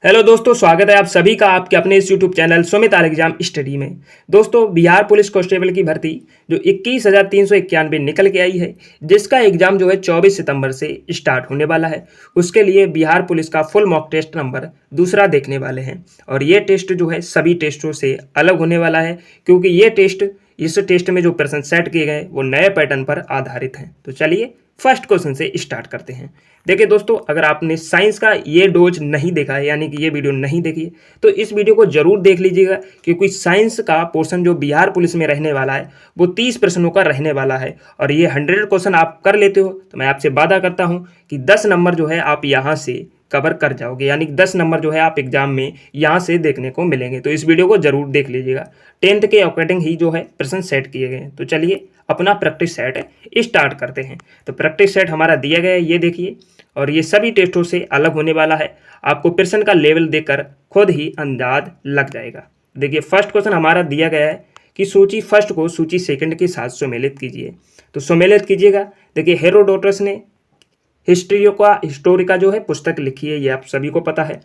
Hello दोस्तों, स्वागत है आप सभी का आपके अपने इस यूट्यूब चैनल सुमित आल एग्जाम स्टडी में। दोस्तों, बिहार पुलिस कांस्टेबल की भर्ती जो 21,391 निकल के आई है, जिसका एग्जाम जो है 24 सितंबर से स्टार्ट होने वाला है। उसके लिए बिहार पुलिस का फुल मॉक टेस्ट नंबर दूसरा देखने वाले हैं और ये टेस्ट जो है सभी टेस्टों से अलग होने वाला है, क्योंकि ये टेस्ट इस टेस्ट में जो प्रश्न सेट किए गए वो नए पैटर्न पर आधारित हैं। तो चलिए फर्स्ट क्वेश्चन से स्टार्ट करते हैं। देखिए दोस्तों, अगर आपने साइंस का ये डोज नहीं देखा है, यानी कि ये वीडियो नहीं देखी है, तो इस वीडियो को जरूर देख लीजिएगा, क्योंकि साइंस का पोर्शन जो बिहार पुलिस में रहने वाला है वो 30 प्रश्नों का रहने वाला है और ये 100 क्वेश्चन आप कर लेते हो तो मैं आपसे वादा करता हूँ कि 10 नंबर जो है आप यहाँ से कवर कर जाओगे, यानी कि 10 नंबर जो है आप एग्जाम में यहाँ से देखने को मिलेंगे। तो इस वीडियो को जरूर देख लीजिएगा। 10th के अकॉर्डिंग ही जो है प्रश्न सेट किए गए हैं। तो चलिए अपना प्रैक्टिस सेट स्टार्ट करते हैं। तो प्रैक्टिस सेट हमारा दिया गया है, ये देखिए, और ये सभी टेस्टों से अलग होने वाला है। आपको प्रश्न का लेवल देखकर खुद ही अंदाज लग जाएगा। देखिए फर्स्ट क्वेश्चन हमारा दिया गया है कि सूची फर्स्ट को सूची सेकंड के साथ सम्मिलित कीजिए। तो सम्मिलित कीजिएगा। देखिए हेरोडोटस ने हिस्टोरी का जो है पुस्तक लिखी है, ये आप सभी को पता है।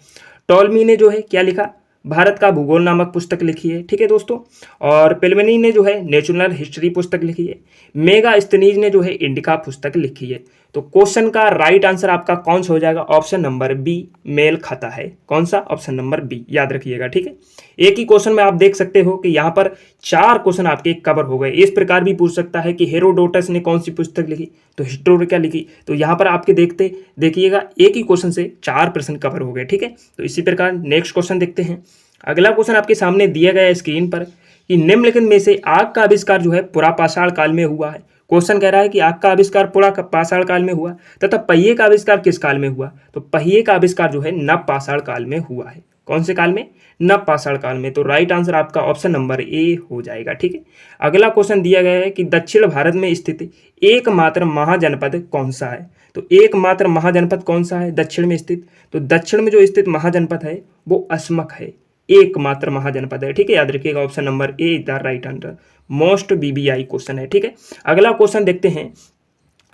टॉलमी ने जो है क्या लिखा, भारत का भूगोल नामक पुस्तक लिखी है, ठीक है दोस्तों। और पिलमनी ने जो है नेचुरल हिस्ट्री पुस्तक लिखी है। मेगा स्तनीज ने जो है इंडिका पुस्तक लिखी है। तो क्वेश्चन का राइट आंसर आपका कौन सा हो जाएगा? ऑप्शन नंबर बी मेल खाता है। कौन सा? ऑप्शन नंबर बी, याद रखिएगा, ठीक है। एक ही क्वेश्चन में आप देख सकते हो कि यहाँ पर 4 क्वेश्चन आपके कवर हो गए। इस प्रकार भी पूछ सकता है कि हेरोडोटस ने कौन सी पुस्तक लिखी, तो हिस्टोरिका लिखी। तो यहाँ पर आपके देखिएगा एक ही क्वेश्चन से 4 प्रश्न कवर हो गए, ठीक है। तो इसी प्रकार नेक्स्ट क्वेश्चन देखते हैं। अगला क्वेश्चन आपके सामने दिया गया है स्क्रीन पर कि निम्नलिखित में से आग का आविष्कार जो है पुरापाषाण काल में हुआ है। क्वेश्चन कह रहा है कि आग का आविष्कार पुरापाषाण काल में हुआ तथा पहिए का आविष्कार किस काल में हुआ? तो पहिए का आविष्कार जो है नवपाषाण काल में हुआ है। कौन से काल में? नवपाषाण काल में। तो राइट आंसर आपका ऑप्शन नंबर ए हो जाएगा, ठीक है। अगला क्वेश्चन दिया गया है कि दक्षिण भारत में स्थित एकमात्र महाजनपद कौन सा है? तो एकमात्र महाजनपद कौन सा है दक्षिण में स्थित? तो दक्षिण में जो स्थित महाजनपद है वो असमक है, एकमात्र महाजनपद है, ठीक है। याद रखिएगा option number A is the right answer. Most BBI question है, ठीक है। अगला क्वेश्चन देखते हैं।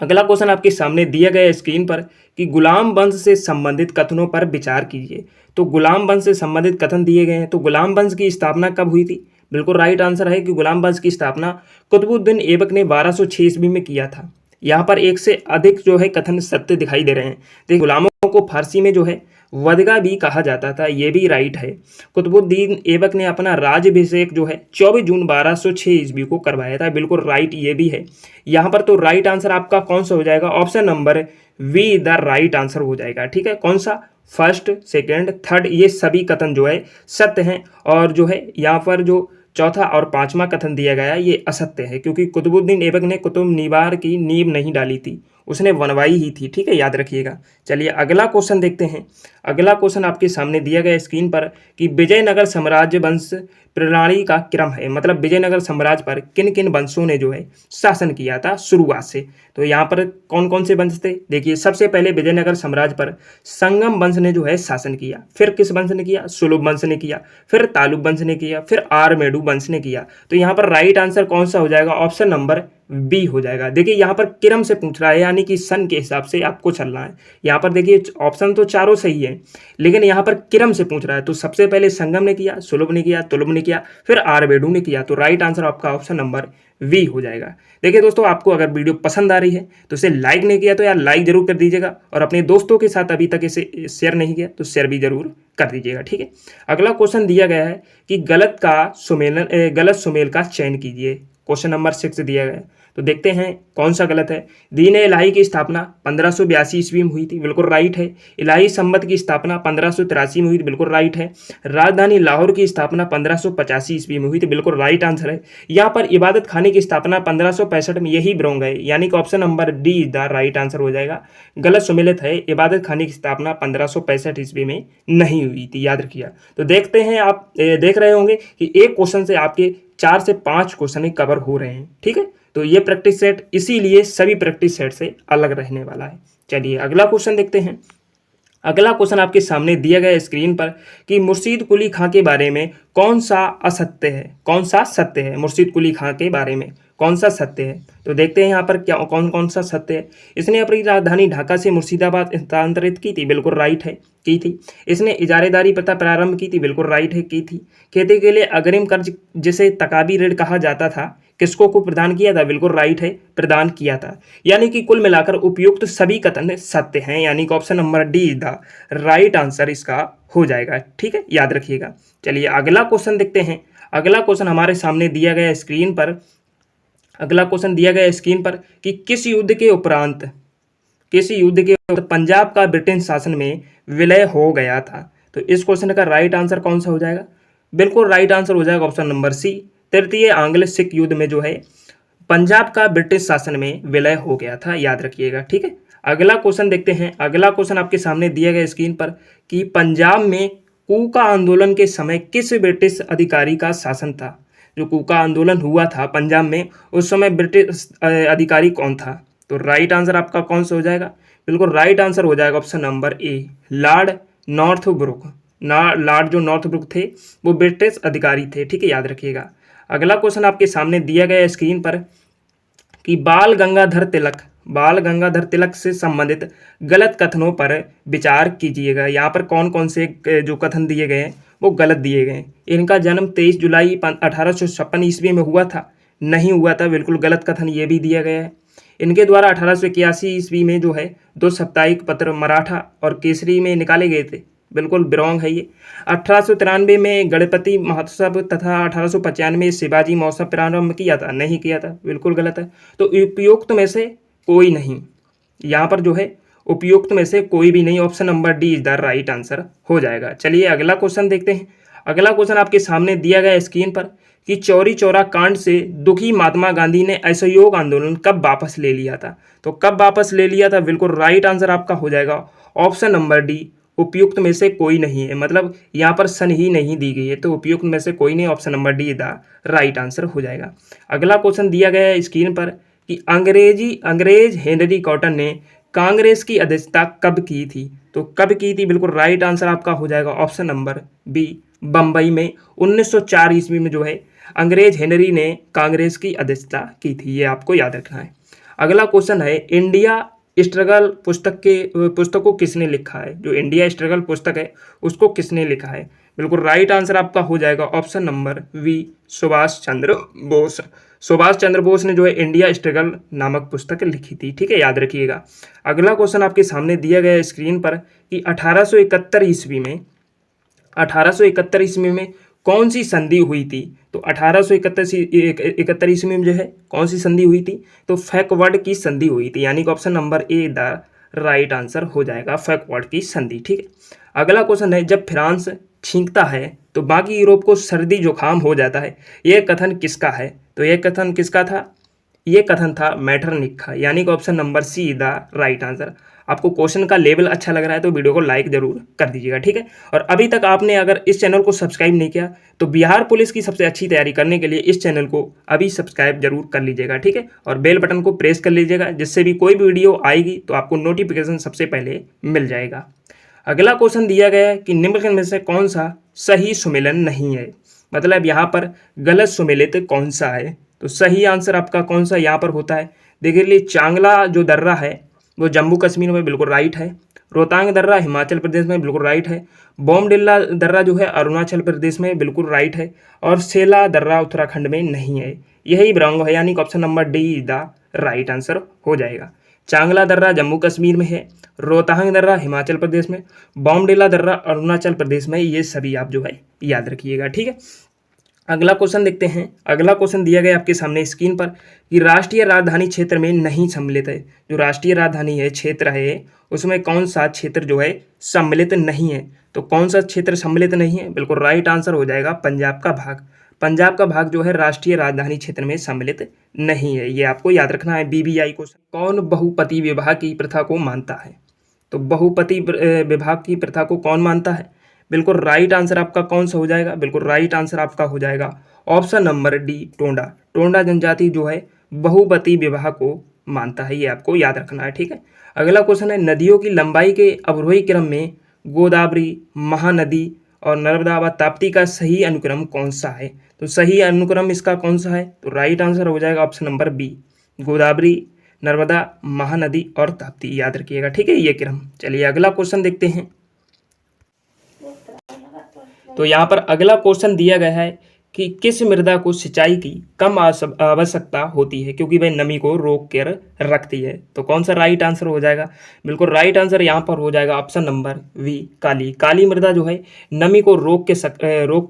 अगला क्वेश्चन आपके सामने दिया गया है स्क्रीन पर कि गुलाम वंश से संबंधित कथनों पर विचार कीजिए। तो गुलाम वंश से संबंधित कथन दिए गए हैं। तो गुलाम वंश की स्थापना कब हुई थी? बिल्कुल राइट आंसर है कि गुलाम वंश की स्थापना कुतुबुद्दीन ऐबक ने 1206 ईस्वी में किया था। यहाँ पर एक से अधिक जो है कथन सत्य दिखाई दे रहे हैं। तो गुलामों को फारसी में जो है वदगा भी कहा जाता था, ये भी राइट है। कुतुबुद्दीन ऐबक ने अपना राज्याभिषेक जो है 24 जून 1206 ईस्वी को करवाया था, बिल्कुल राइट ये भी है यहाँ पर। तो राइट आंसर आपका कौन सा हो जाएगा? Option number B the right answer हो जाएगा, ठीक है। कौन सा? फर्स्ट, सेकेंड, थर्ड, ये सभी कथन जो है सत्य हैं और जो है यहाँ पर जो चौथा और पांचवा कथन दिया गया ये असत्य है, क्योंकि कुतुबुद्दीन ऐबक ने कुतुब मीनार की नींव नहीं डाली थी, उसने बनवाई ही थी, ठीक है, याद रखिएगा। चलिए अगला क्वेश्चन देखते हैं। अगला क्वेश्चन आपके सामने दिया गया स्क्रीन पर कि विजयनगर साम्राज्य वंश प्रणाली का क्रम है, मतलब विजयनगर साम्राज्य पर किन किन वंशों ने जो है शासन किया था शुरुआत से। तो यहाँ पर कौन कौन से वंश थे? देखिए सबसे पहले विजयनगर साम्राज्य पर संगम वंश ने जो है शासन किया। फिर किस वंश ने किया? सुलभ वंश ने किया। फिर तालुब वंश ने किया। फिर आरमेडू वंश ने किया। तो यहाँ पर राइट आंसर कौन सा हो जाएगा? ऑप्शन नंबर बी हो जाएगा। देखिए यहाँ पर क्रम से पूछ रहा है, यानी कि सन के हिसाब से आपको चलना है। यहाँ पर देखिए ऑप्शन तो चारों सही है, लेकिन यहाँ पर क्रम से पूछ रहा है। तो सबसे पहले संगम ने किया, सुलभ ने किया, तुलुब ने किया, फिर आरबेडू ने किया। तो राइट आंसर आपका ऑप्शन नंबर वी हो जाएगा। देखिए दोस्तों, आपको अगर वीडियो पसंद आ रही है तो इसे लाइक नहीं किया तो यार लाइक जरूर कर दीजिएगा, और अपने दोस्तों के साथ अभी तक इसे शेयर नहीं किया तो शेयर भी जरूर कर दीजिएगा, ठीक है। अगला क्वेश्चन दिया गया है कि गलत सुमेल का चयन कीजिए। क्वेश्चन नंबर 6 दिया गया है। तो देखते हैं कौन सा गलत है। दीन इलाही की स्थापना 1582 ईस्वी में हुई थी, बिल्कुल राइट है। इलाही संबत की स्थापना 1583 में हुई थी, बिल्कुल राइट है। राजधानी लाहौर की स्थापना 1585 ईस्वी में हुई थी, बिल्कुल राइट आंसर है। यहाँ पर इबादत खाने की स्थापना 1565 में, यही रॉन्ग है, यानी कि option number D the right answer हो जाएगा। गलत सुमेलित है, इबादत खाने की स्थापना 1565 ईस्वी में नहीं हुई थी, याद रखिएगा। तो देखते हैं, आप देख रहे होंगे कि एक क्वेश्चन से आपके 4 से 5 क्वेश्चन ही कवर हो रहे हैं, ठीक है। तो ये प्रैक्टिस सेट इसीलिए सभी प्रैक्टिस सेट से अलग रहने वाला है। चलिए अगला क्वेश्चन देखते हैं। अगला क्वेश्चन आपके सामने दिया गया स्क्रीन पर कि मुर्शीद कुली खां के बारे में कौन सा असत्य है, कौन सा सत्य है? मुर्शीद कुली खां के बारे में कौन सा सत्य है? तो देखते हैं यहाँ पर क्या कौन कौन सा सत्य है। इसने अपनी राजधानी ढाका से मुर्शिदाबाद स्थानांतरित की थी, बिल्कुल राइट है, की थी। इसने इजारेदारी प्रथा प्रारंभ की थी, बिल्कुल राइट है, की थी। खेती के लिए अग्रिम कर्ज जिसे तकाबी ऋण कहा जाता था, किसको को प्रदान किया था? बिल्कुल राइट है, प्रदान किया था। यानी कि कुल मिलाकर उपयुक्त सभी कथन सत्य हैं, यानी कि option number D is the right answer इसका हो जाएगा। ठीक है, याद रखिएगा। चलिए अगला क्वेश्चन देखते हैं। अगला क्वेश्चन हमारे सामने दिया गया स्क्रीन पर। अगला क्वेश्चन दिया गया स्क्रीन पर कि किस युद्ध के उपरांत पंजाब का ब्रिटेन शासन में विलय हो गया था? तो इस क्वेश्चन का राइट आंसर कौन सा हो जाएगा? बिल्कुल राइट आंसर हो जाएगा ऑप्शन नंबर सी। तृतीय आंग्ल सिख युद्ध में जो है पंजाब का ब्रिटिश शासन में विलय हो गया था, याद रखिएगा। ठीक है, अगला क्वेश्चन देखते हैं। अगला क्वेश्चन आपके सामने दिया गया स्क्रीन पर कि पंजाब में कूका आंदोलन के समय किस ब्रिटिश अधिकारी का शासन था? जो कूका आंदोलन हुआ था पंजाब में, उस समय ब्रिटिश अधिकारी कौन था? तो राइट आंसर आपका कौन सा हो जाएगा? बिल्कुल राइट आंसर हो जाएगा option number A, Lord Northbrook. Lord जो नॉर्थब्रुक थे वो ब्रिटिश अधिकारी थे। ठीक है, याद रखिएगा। अगला क्वेश्चन आपके सामने दिया गया स्क्रीन पर कि बाल गंगाधर तिलक से संबंधित गलत कथनों पर विचार कीजिएगा। यहाँ पर कौन कौन से जो कथन दिए गए हैं वो गलत दिए गए हैं। इनका जन्म 23 जुलाई 1856 ईस्वी में हुआ था, नहीं हुआ था, बिल्कुल गलत कथन ये भी दिया गया है। इनके द्वारा 1881 ईस्वी में जो है 2 साप्ताहिक पत्र मराठा और केसरी में निकाले गए थे, बिल्कुल बिरोंग है ये। 1893 में गणपति महोत्सव तथा 1895 शिवाजी महोत्सव प्रारंभ किया था, नहीं किया था, बिल्कुल गलत है। तो उपयुक्त में से कोई नहीं, यहाँ पर जो है उपयुक्त में से कोई भी नहीं, option number D is the right answer हो जाएगा। चलिए अगला क्वेश्चन देखते हैं। अगला क्वेश्चन आपके सामने दिया गया स्क्रीन पर कि चौरी चौरा कांड से दुखी महात्मा गांधी ने असहयोग आंदोलन कब वापस ले लिया था? तो कब वापस ले लिया था? बिल्कुल राइट आंसर आपका हो जाएगा ऑप्शन नंबर डी, उपयुक्त में से कोई नहीं है, मतलब यहाँ पर सन ही नहीं दी गई है, तो उपयुक्त में से कोई नहीं, option number D the right answer हो जाएगा। अगला क्वेश्चन दिया गया है स्क्रीन पर कि अंग्रेज हेनरी कॉटन ने कांग्रेस की अध्यक्षता कब की थी? तो कब की थी? बिल्कुल राइट आंसर आपका हो जाएगा ऑप्शन नंबर बी, बम्बई में 1904 ईस्वी में जो है अंग्रेज हेनरी ने कांग्रेस की अध्यक्षता की थी, ये आपको याद रखना है। अगला क्वेश्चन है इंडिया स्ट्रगल पुस्तक को किसने लिखा है? जो इंडिया स्ट्रगल पुस्तक है उसको किसने लिखा है? बिल्कुल राइट आंसर आपका हो जाएगा option number we, Subhash Chandra Bose. Subhash Chandra Bose ने जो है इंडिया स्ट्रगल नामक पुस्तक लिखी थी। ठीक है, याद रखिएगा। अगला क्वेश्चन आपके सामने दिया गया स्क्रीन पर कि 1871 ईस्वी में कौन सी संधि हुई थी? तो 1871 ईस्वी में जो है कौन सी संधि हुई थी? तो फैकवर्ड की संधि हुई थी, यानी कि option number A the right answer हो जाएगा, फैकवर्ड की संधि। ठीक है, अगला क्वेश्चन है जब फ्रांस छींकता है तो बाकी यूरोप को सर्दी जुकाम हो जाता है, यह कथन किसका है? तो यह कथन किसका था? ये कथन था मैटरनिक का, यानी कि option number see the right answer. आपको क्वेश्चन का लेवल अच्छा लग रहा है तो वीडियो को लाइक जरूर कर दीजिएगा। ठीक है, और अभी तक आपने अगर इस चैनल को सब्सक्राइब नहीं किया तो बिहार पुलिस की सबसे अच्छी तैयारी करने के लिए इस चैनल को अभी सब्सक्राइब जरूर कर लीजिएगा। ठीक है, और बेल बटन को प्रेस कर लीजिएगा, जिससे भी कोई भी वीडियो आएगी तो आपको नोटिफिकेशन सबसे पहले मिल जाएगा। अगला क्वेश्चन दिया गया है कि निम्नलिखित में से कौन सा सही सुमेलन नहीं है? मतलब यहाँ पर गलत सुमेलित कौन सा है? तो सही आंसर आपका कौन सा यहाँ पर होता है? देखिए, चांगला जो दर्रा है वो जम्मू कश्मीर में, बिल्कुल राइट है। रोहतांग दर्रा हिमाचल प्रदेश में, बिल्कुल राइट है। बोमडिल्ला दर्रा जो है अरुणाचल प्रदेश में, बिल्कुल राइट है। और सेला दर्रा उत्तराखंड में नहीं है, यही बिरोंग है, यानी कि option number D the right answer हो जाएगा। चांगला दर्रा जम्मू कश्मीर में है, रोहतांग दर्रा हिमाचल प्रदेश में, बोमडिल्ला दर्रा अरुणाचल प्रदेश में, ये सभी आप जो है याद रखिएगा। ठीक है, अगला क्वेश्चन देखते हैं। अगला क्वेश्चन दिया गया आपके सामने स्क्रीन पर कि राष्ट्रीय राजधानी क्षेत्र में नहीं सम्मिलित है। जो राष्ट्रीय राजधानी है क्षेत्र है उसमें कौन सा क्षेत्र जो है सम्मिलित नहीं है? तो कौन सा क्षेत्र सम्मिलित नहीं है? बिल्कुल राइट आंसर हो जाएगा पंजाब का भाग। पंजाब का भाग जो है राष्ट्रीय राजधानी क्षेत्र में सम्मिलित नहीं है, ये आपको याद रखना है। BBI क्वेश्चन, कौन बहुपति विवाह की प्रथा को मानता है? तो बहुपति विवाह की प्रथा को कौन मानता है? बिल्कुल राइट आंसर आपका कौन सा हो जाएगा? बिल्कुल राइट आंसर आपका हो जाएगा ऑप्शन नंबर डी, टोंडा। टोंडा जनजाति जो है बहुपति विवाह को मानता है, ये आपको याद रखना है। ठीक है, अगला क्वेश्चन है नदियों की लंबाई के अवरोही क्रम में गोदावरी, महानदी और नर्मदा व ताप्ती का सही अनुक्रम कौन सा है? तो सही अनुक्रम इसका कौन सा है? तो राइट आंसर हो जाएगा option number B, Godavari, Narmada, Mahanadi और ताप्ती, याद रखिएगा, ठीक है, ये क्रम। चलिए अगला क्वेश्चन देखते हैं। तो यहाँ पर अगला क्वेश्चन दिया गया है कि किस मृदा को सिंचाई की कम आवश्यकता होती है क्योंकि वह नमी को रोक कर रखती है? तो कौन सा राइट आंसर हो जाएगा? बिल्कुल राइट आंसर यहाँ पर हो जाएगा ऑप्शन नंबर वी, काली। काली मृदा जो है नमी को रोक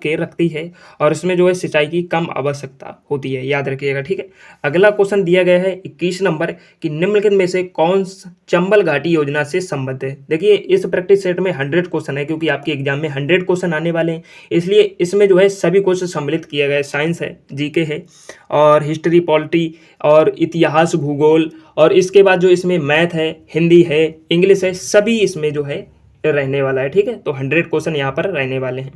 के रखती है और इसमें जो है सिंचाई की कम आवश्यकता होती है, याद रखिएगा, ठीक है। अगला क्वेश्चन दिया गया है 21 नंबर कि निम्नलिखित में से कौन चंबल घाटी योजना से संबद्ध है? देखिए इस प्रैक्टिस सेट में 100 क्वेश्चन है क्योंकि आपके एग्जाम में 100 क्वेश्चन आने वाले हैं, इसलिए इसमें जो है सभी क्वेश्चन सम्मिलित किया गया है। साइंस है, जीके है और हिस्ट्री, पॉलिटी और इतिहास, भूगोल, और इसके बाद जो इसमें मैथ है, हिंदी है, इंग्लिश है, सभी इसमें जो है रहने वाला है, ठीक है। तो 100 क्वेश्चन यहाँ पर रहने वाले हैं।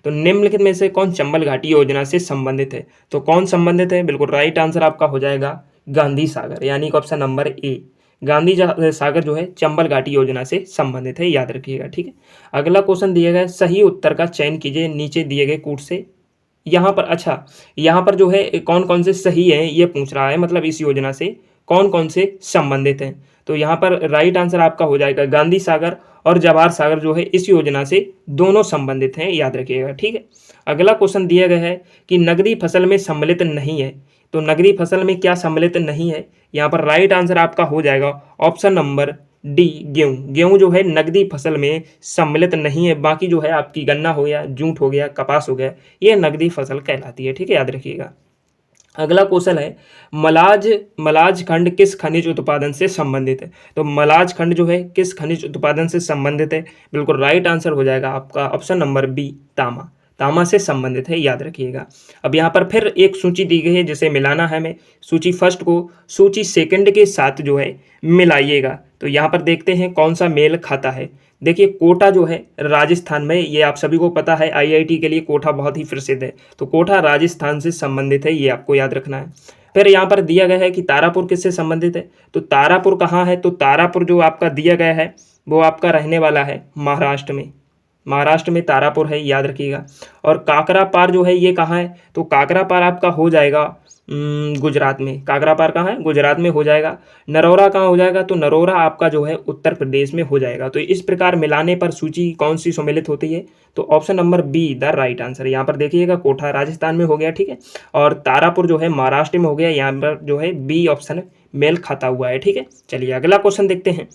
तो निम्नलिखित में से कौन चंबल घाटी योजना से संबंधित है? तो कौन संबंधित है? बिल्कुल राइट आंसर आपका हो जाएगा गांधी सागर, यानी कि option number A, Gandhi Sagar जो है चंबल घाटी योजना से संबंधित है, याद रखिएगा, ठीक है। अगला क्वेश्चन दिया गया है, सही उत्तर का चयन कीजिए नीचे दिए गए कूट से। यहाँ पर अच्छा, यहाँ पर जो है कौन कौन से सही हैं ये पूछ रहा है, मतलब इस योजना से कौन कौन से संबंधित हैं। तो यहाँ पर राइट आंसर आपका हो जाएगा गांधी सागर और जवाहर सागर जो है इस योजना से दोनों संबंधित हैं, याद रखिएगा, ठीक है। अगला क्वेश्चन दिया गया है कि नकदी फसल में सम्मिलित नहीं है। तो नकदी फसल में क्या सम्मिलित नहीं है? यहाँ पर राइट आंसर आपका हो जाएगा ऑप्शन नंबर डी, गेहूँ। गेहूँ जो है नकदी फसल में सम्मिलित नहीं है, बाकी जो है आपकी गन्ना हो गया, जूट हो गया, कपास हो गया, ये नकदी फसल कहलाती है, ठीक है, याद रखिएगा। अगला क्वेश्चन है मलाज खंड किस खनिज उत्पादन से संबंधित है? तो मलाज खंड जो है किस खनिज उत्पादन से संबंधित है? बिल्कुल राइट आंसर हो जाएगा आपका ऑप्शन नंबर बी, तांबा। तांबा से संबंधित है, याद रखिएगा। अब यहाँ पर फिर एक सूची दी गई है जिसे मिलाना है हमें। सूची फर्स्ट को सूची सेकंड के साथ जो है मिलाइएगा। तो यहाँ पर देखते हैं कौन सा मेल खाता है। देखिए कोटा जो है राजस्थान में, ये आप सभी को पता है, आईआईटी के लिए कोटा बहुत ही प्रसिद्ध है, तो कोटा राजस्थान से संबंधित है, ये आपको याद रखना है। फिर यहाँ पर दिया गया है कि तारापुर किससे संबंधित है? तो तारापुर कहाँ है? तो तारापुर जो आपका दिया गया है वो आपका रहने वाला है महाराष्ट्र में, महाराष्ट्र में तारापुर है, याद रखिएगा। और काकरापार जो है ये कहाँ है? तो काकरापार आपका हो जाएगा गुजरात में। काकरापार कहाँ है? गुजरात में हो जाएगा। नरोरा कहाँ हो जाएगा? तो नरोरा आपका जो है उत्तर प्रदेश में हो जाएगा। तो इस प्रकार मिलाने पर सूची कौन सी सम्मिलित होती है? तो option number be the right answer. यहाँ पर देखिएगा कोटा राजस्थान में हो गया, ठीक है, और तारापुर जो है महाराष्ट्र में हो गया। यहाँ पर जो है बी ऑप्शन मेल खाता हुआ है, ठीक है। चलिए अगला क्वेश्चन देखते हैं।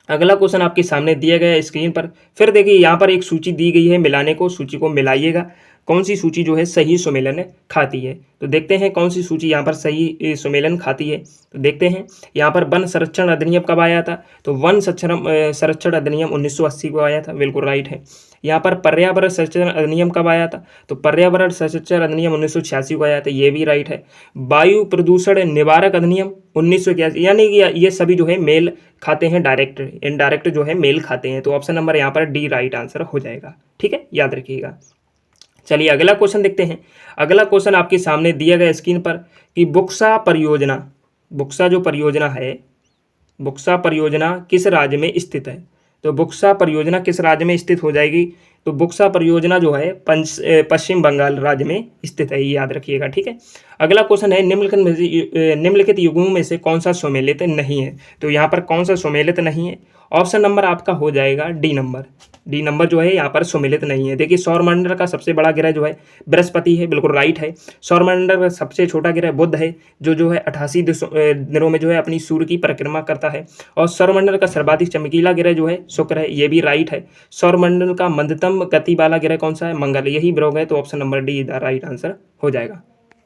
अगला क्वेश्चन आपके सामने दिया गया है स्क्रीन पर। फिर देखिए यहाँ पर एक सूची दी गई है मिलाने को, सूची को मिलाइएगा। कौन सी सूची जो है सही सुमेलन खाती है? तो देखते हैं कौन सी सूची यहाँ पर सही सुमेलन खाती है। तो देखते हैं यहाँ पर वन संरक्षण अधिनियम कब आया था? तो वन संरक्षण अधिनियम 1980 को आया था, बिल्कुल राइट है। यहाँ पर पर्यावरण संरक्षण अधिनियम कब आया था? तो पर्यावरण संरक्षण अधिनियम 1986 को आया था, ये भी राइट है। वायु प्रदूषण निवारक अधिनियम 1981, यानी कि ये सभी जो है मेल खाते हैं, डायरेक्ट इनडायरेक्ट जो है मेल खाते हैं। तो ऑप्शन नंबर यहाँ पर डी राइट आंसर हो जाएगा, ठीक है, याद रखिएगा। चलिए अगला क्वेश्चन देखते हैं। अगला क्वेश्चन आपके सामने दिया गया स्क्रीन पर कि बुक्सा परियोजना, बुक्सा जो परियोजना है, बुक्सा परियोजना किस राज्य में स्थित है? तो बुक्सा परियोजना किस राज्य में स्थित हो जाएगी? तो बुक्सा परियोजना जो है पश्चिम बंगाल राज्य में स्थित है, ये याद रखिएगा, ठीक है। अगला क्वेश्चन है निम्नलिखित युग्मों में से कौन सा सम्मिलित नहीं है? तो यहाँ पर कौन सा सम्मिलित नहीं है? ऑप्शन नंबर आपका हो जाएगा डी नंबर। डी नंबर जो है यहाँ पर सम्मिलित नहीं है। देखिए सौरमंडल का सबसे बड़ा ग्रह जो है बृहस्पति है, बिल्कुल राइट है। सौरमंडल का सबसे छोटा ग्रह बुध है, जो है 88 दिनों में जो है अपनी सूर्य की परिक्रमा करता है। और सौरमंडल का सर्वाधिक चमकीला ग्रह जो है शुक्र है, ये भी राइट है। सौरमंडल का मंदतम गति वाला ग्रह कौन सा है? मंगल, यही ग्रह है। तो option number D the right answer हो जाएगा।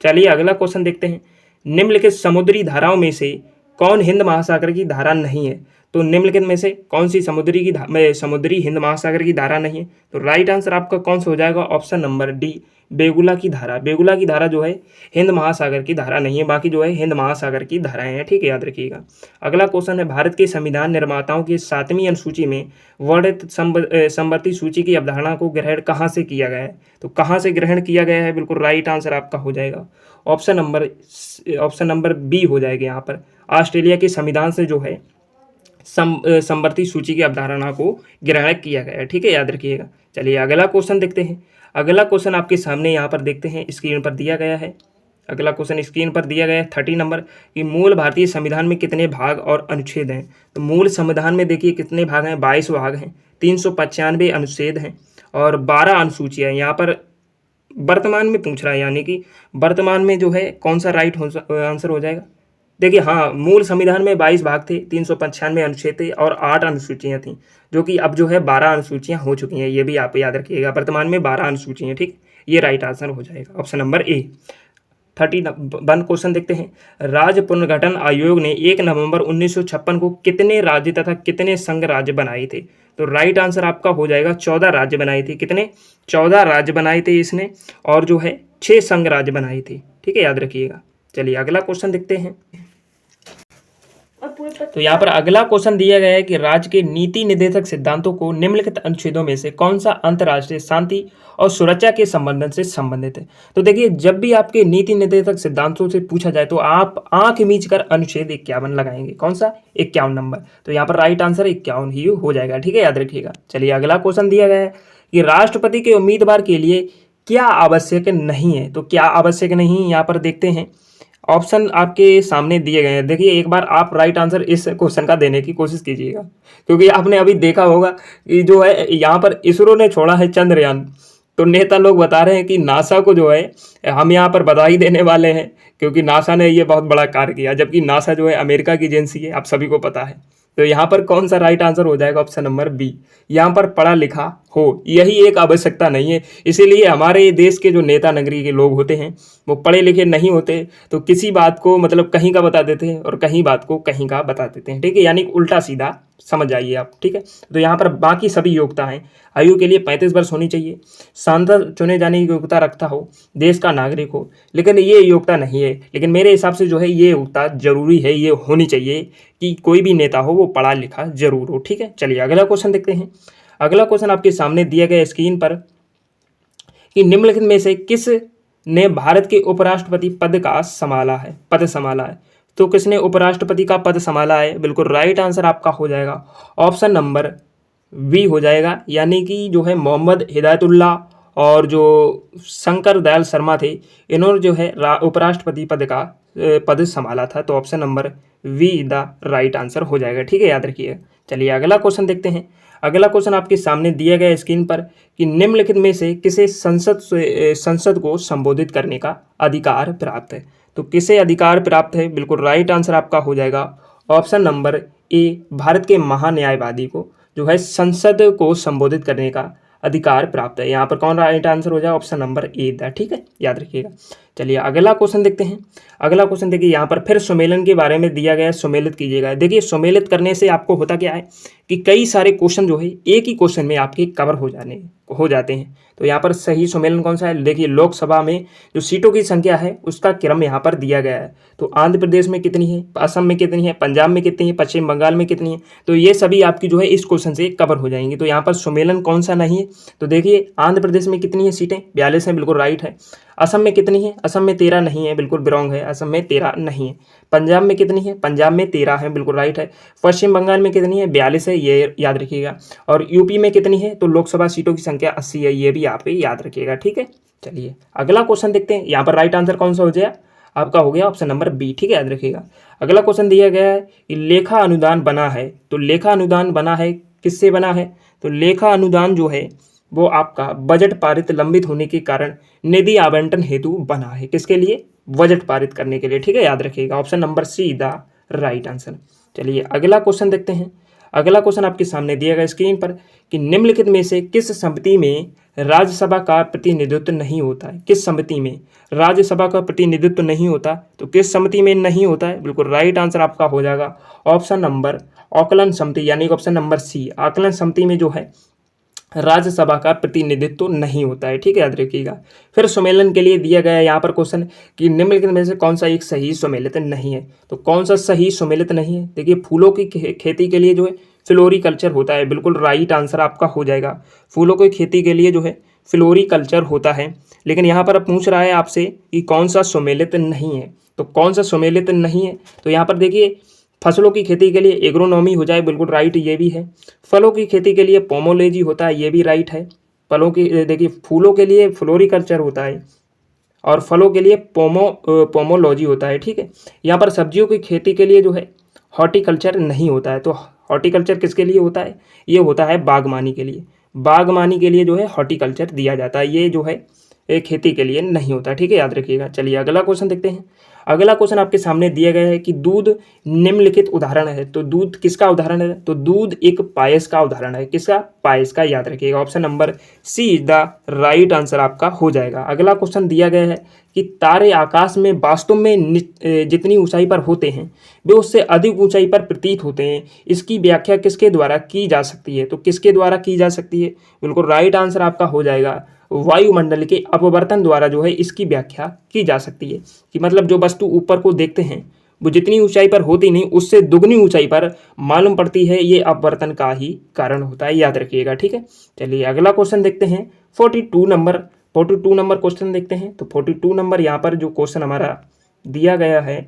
चलिए अगला क्वेश्चन देखते हैं। निम्नलिखित समुद्री धाराओं में से कौन हिंद महासागर की धारा नहीं है? तो निम्नलिखित में से कौन सी समुद्री हिंद महासागर की धारा नहीं है? तो राइट आंसर आपका कौन सा हो जाएगा? ऑप्शन नंबर डी बेगुला की धारा। बेगुला की धारा जो है हिंद महासागर की धारा नहीं है, बाकी जो है हिंद महासागर की धाराएं हैं, ठीक है, याद रखिएगा। अगला क्वेश्चन है भारत के संविधान निर्माताओं की 7वीं अनुसूची में वर्णित समवर्ती सूची की अवधारणा को ग्रहण कहाँ से किया गया है? तो कहाँ से ग्रहण किया गया है? बिल्कुल राइट आंसर आपका हो जाएगा ऑप्शन नंबर बी हो जाएगा। यहाँ पर ऑस्ट्रेलिया के संविधान से जो है समवर्ती सूची की अवधारणा को ग्रहण किया गया है। ठीक है, याद रखिएगा। चलिए अगला क्वेश्चन देखते हैं। अगला क्वेश्चन आपके सामने यहाँ पर देखते हैं, स्क्रीन पर दिया गया है। अगला क्वेश्चन स्क्रीन पर दिया गया है 30 नंबर कि मूल भारतीय संविधान में कितने भाग और अनुच्छेद हैं। तो मूल संविधान में देखिए कितने भाग हैं, 22 भाग हैं, 395 अनुच्छेद हैं और 12 अनुसूचियाँ। यहाँ पर वर्तमान में पूछ रहा है, यानी कि वर्तमान में जो है कौन सा राइट आंसर हो जाएगा। देखिए हाँ, मूल संविधान में 22 भाग थे, 395 अनुच्छेद थे और 8 अनुसूचियाँ थीं, जो कि अब जो है 12 अनुसूचियाँ हो चुकी हैं। ये भी आप याद रखिएगा, वर्तमान में 12 अनुसूचियाँ। ठीक, ये राइट आंसर हो जाएगा, ऑप्शन नंबर ए। 31 क्वेश्चन देखते हैं। राज्य पुनर्गठन आयोग ने 1 नवंबर 1956 को कितने राज्य तथा कितने संघ राज्य बनाए थे। तो राइट आंसर आपका हो जाएगा 14 राज्य बनाए थे। कितने? 14 राज्य बनाए थे इसने, और जो है 6 संघ राज्य बनाए थे। ठीक है, याद रखिएगा। चलिए अगला क्वेश्चन देखते हैं। तो यहाँ पर अगला क्वेश्चन दिया गया है कि राज्य के नीति निर्देशक सिद्धांतों को निम्नलिखित अनुच्छेदों में से कौन सा अंतर्राष्ट्रीय शांति और सुरक्षा के संबंधन से संबंधित है। तो देखिए, जब भी आपके नीति निर्देशक सिद्धांतों से पूछा जाए तो आप आंख मीच कर अनुच्छेद 51 लगाएंगे। कौन सा? 51 नंबर। तो यहाँ पर राइट आंसर 51 ही हो जाएगा। ठीक है, याद रखिएगा। चलिए अगला क्वेश्चन दिया गया है कि राष्ट्रपति के उम्मीदवार के लिए क्या आवश्यक नहीं है। तो क्या आवश्यक नहीं, यहाँ पर देखते हैं। ऑप्शन आपके सामने दिए गए हैं। देखिए, एक बार आप राइट आंसर इस क्वेश्चन का देने की कोशिश कीजिएगा, क्योंकि आपने अभी देखा होगा कि जो है यहाँ पर इसरो ने छोड़ा है चंद्रयान। तो नेता लोग बता रहे हैं कि नासा को जो है हम यहाँ पर बधाई देने वाले हैं, क्योंकि नासा ने ये बहुत बड़ा कार्य किया, जबकि नासा जो है अमेरिका की एजेंसी है, आप सभी को पता है। तो यहाँ पर कौन सा राइट आंसर हो जाएगा? Option number B. यहाँ पर पढ़ा लिखा हो, यही एक आवश्यकता नहीं है। इसीलिए हमारे देश के जो नेता नगरी के लोग होते हैं वो पढ़े लिखे नहीं होते, तो किसी बात को मतलब कहीं का बता देते हैं और कहीं बात को कहीं का बता देते हैं। ठीक है, यानी उल्टा सीधा समझ जाइए आप। ठीक है, तो यहाँ पर बाकी सभी योग्यता हैं। आयु के लिए 35 वर्ष होनी चाहिए, सांसद चुने जाने की योग्यता रखता हो, देश का नागरिक हो, लेकिन ये योग्यता नहीं है। लेकिन मेरे हिसाब से जो है ये योग्यता जरूरी है, ये होनी चाहिए कि कोई भी नेता हो वो पढ़ा लिखा जरूर हो। ठीक है, चलिए अगला क्वेश्चन देखते हैं। अगला क्वेश्चन आपके सामने दिया गया स्क्रीन पर कि निम्नलिखित में से किस ने भारत के उपराष्ट्रपति पद संभाला है। तो किसने उपराष्ट्रपति का पद संभाला है? बिल्कुल राइट आंसर आपका हो जाएगा ऑप्शन नंबर बी हो जाएगा, यानी कि जो है मोहम्मद हिदायतुल्लाह और जो शंकर दयाल शर्मा थे, इन्होंने जो है उपराष्ट्रपति पद संभाला था। तो option number B the right answer हो जाएगा। ठीक है, याद रखिए। चलिए अगला क्वेश्चन देखते हैं। अगला क्वेश्चन आपके सामने दिया गया स्क्रीन पर कि निम्नलिखित में से किसे संसद को संबोधित करने का अधिकार प्राप्त है। तो किसे अधिकार प्राप्त है? बिल्कुल राइट आंसर आपका हो जाएगा ऑप्शन नंबर ए, भारत के महान्यायवादी को जो है संसद को संबोधित करने का अधिकार प्राप्त है। यहाँ पर कौन राइट आंसर हो जाए? Option number A the. ठीक है, याद रखिएगा। चलिए अगला क्वेश्चन देखते हैं। अगला क्वेश्चन देखिए, यहाँ पर फिर सुमेलन के बारे में दिया गया है, सुमेलित कीजिएगा। देखिए, सुमेलित करने से आपको होता क्या है कि कई सारे क्वेश्चन जो है एक ही क्वेश्चन में आपके कवर हो जाते हैं। तो यहाँ पर सही सुमेलन कौन सा है? देखिए, लोकसभा में जो सीटों की संख्या है उसका क्रम यहाँ पर दिया गया है। तो आंध्र प्रदेश में कितनी है, असम में कितनी है, पंजाब में कितनी है, पश्चिम बंगाल में कितनी है, तो ये सभी आपकी जो है इस क्वेश्चन से कवर हो जाएंगी। तो यहाँ पर सुमेलन कौन सा नहीं है? तो देखिए, आंध्र प्रदेश में कितनी है सीटें? 42 हैं, बिल्कुल राइट है। असम में कितनी है? असम में 13 नहीं है, बिल्कुल रॉन्ग है, असम में 13 नहीं है। पंजाब में कितनी है? पंजाब में 13 है, बिल्कुल राइट है। पश्चिम बंगाल में कितनी है? 42 है, ये याद रखिएगा। और यूपी में कितनी है? तो लोकसभा सीटों की संख्या 80 है, ये भी आप याद रखिएगा। ठीक है, चलिए अगला क्वेश्चन देखते हैं। यहाँ पर राइट आंसर कौन सा हो जाए? आपका हो गया ऑप्शन नंबर बी। ठीक है, याद रखिएगा। अगला क्वेश्चन दिया गया है कि लेखा अनुदान बना है। तो लेखा अनुदान बना है, किससे बना है? तो लेखा अनुदान जो है वो आपका बजट पारित लंबित होने के कारण निधि आवंटन हेतु बना है। किसके लिए? बजट पारित करने के लिए। ठीक है, याद रखिएगा। Option number see the right answer. चलिए अगला क्वेश्चन देखते हैं। अगला क्वेश्चन आपके सामने दिया गया स्क्रीन पर कि निम्नलिखित में से किस समिति में राज्यसभा का प्रतिनिधित्व नहीं होता है? किस समिति में राज्यसभा का प्रतिनिधित्व नहीं होता? तो किस समिति में नहीं होता है? बिल्कुल राइट आंसर आपका हो जाएगा ऑप्शन नंबर आकलन समिति, यानी ऑप्शन नंबर सी, आकलन समिति में जो है राज्यसभा का प्रतिनिधित्व नहीं होता है। ठीक है, याद रखिएगा। फिर सुमेलन के लिए दिया गया है यहाँ पर क्वेश्चन कि निम्नलिखित में से कौन सा एक सही सुमेलित नहीं है। तो कौन सा सही सुमेलित नहीं है? देखिए, फूलों की खेती के लिए जो है फ्लोरिकल्चर होता है, बिल्कुल राइट आंसर आपका हो जाएगा। फूलों की खेती के लिए जो है फ्लोरिकल्चर होता है, लेकिन यहाँ पर पूछ रहा है आपसे कि कौन सा सुमेलित नहीं है। तो कौन सा सुमेलित नहीं है? तो यहाँ पर देखिए, फसलों की खेती के लिए एग्रोनॉमी हो जाए, बिल्कुल राइट, ये भी है। फलों की खेती के लिए पोमोलॉजी होता है, ये भी राइट है। फलों की देखिए फूलों के लिए फ्लोरिकल्चर होता है और फलों के लिए पोमोलॉजी होता है, ठीक है। यहाँ पर सब्जियों की खेती के लिए जो है हॉर्टिकल्चर नहीं होता है। तो हॉर्टिकल्चर किसके लिए होता है? ये होता है बागवानी के लिए। बागवानी के लिए जो है हॉर्टिकल्चर दिया जाता है, ये जो है खेती के लिए नहीं होता, ठीक है, याद रखिएगा। चलिए अगला क्वेश्चन देखते हैं। अगला क्वेश्चन आपके सामने दिया गया है कि दूध निम्नलिखित उदाहरण है। तो दूध किसका उदाहरण है? तो दूध एक पायस का उदाहरण है। किसका? पायस का, याद रखिएगा। Option number C is the right answer आपका हो जाएगा। अगला क्वेश्चन दिया गया है कि तारे आकाश में वास्तव में जितनी ऊंचाई पर होते हैं वे उससे अधिक ऊंचाई पर प्रतीत होते हैं। इसकी व्याख्या किसके द्वारा की जा सकती है? तो किसके द्वारा की जा सकती है? बिल्कुल राइट आंसर आपका हो जाएगा वायुमंडल के अपवर्तन द्वारा जो है इसकी व्याख्या की जा सकती है। कि मतलब जो वस्तु ऊपर को देखते हैं वो जितनी ऊंचाई पर होती नहीं उससे दुगनी ऊंचाई पर मालूम पड़ती है, ये अपवर्तन का ही कारण होता है, याद रखिएगा, ठीक है। चलिए अगला क्वेश्चन देखते हैं। 42 नंबर क्वेश्चन देखते हैं। तो 42 नंबर यहाँ पर जो क्वेश्चन हमारा दिया गया है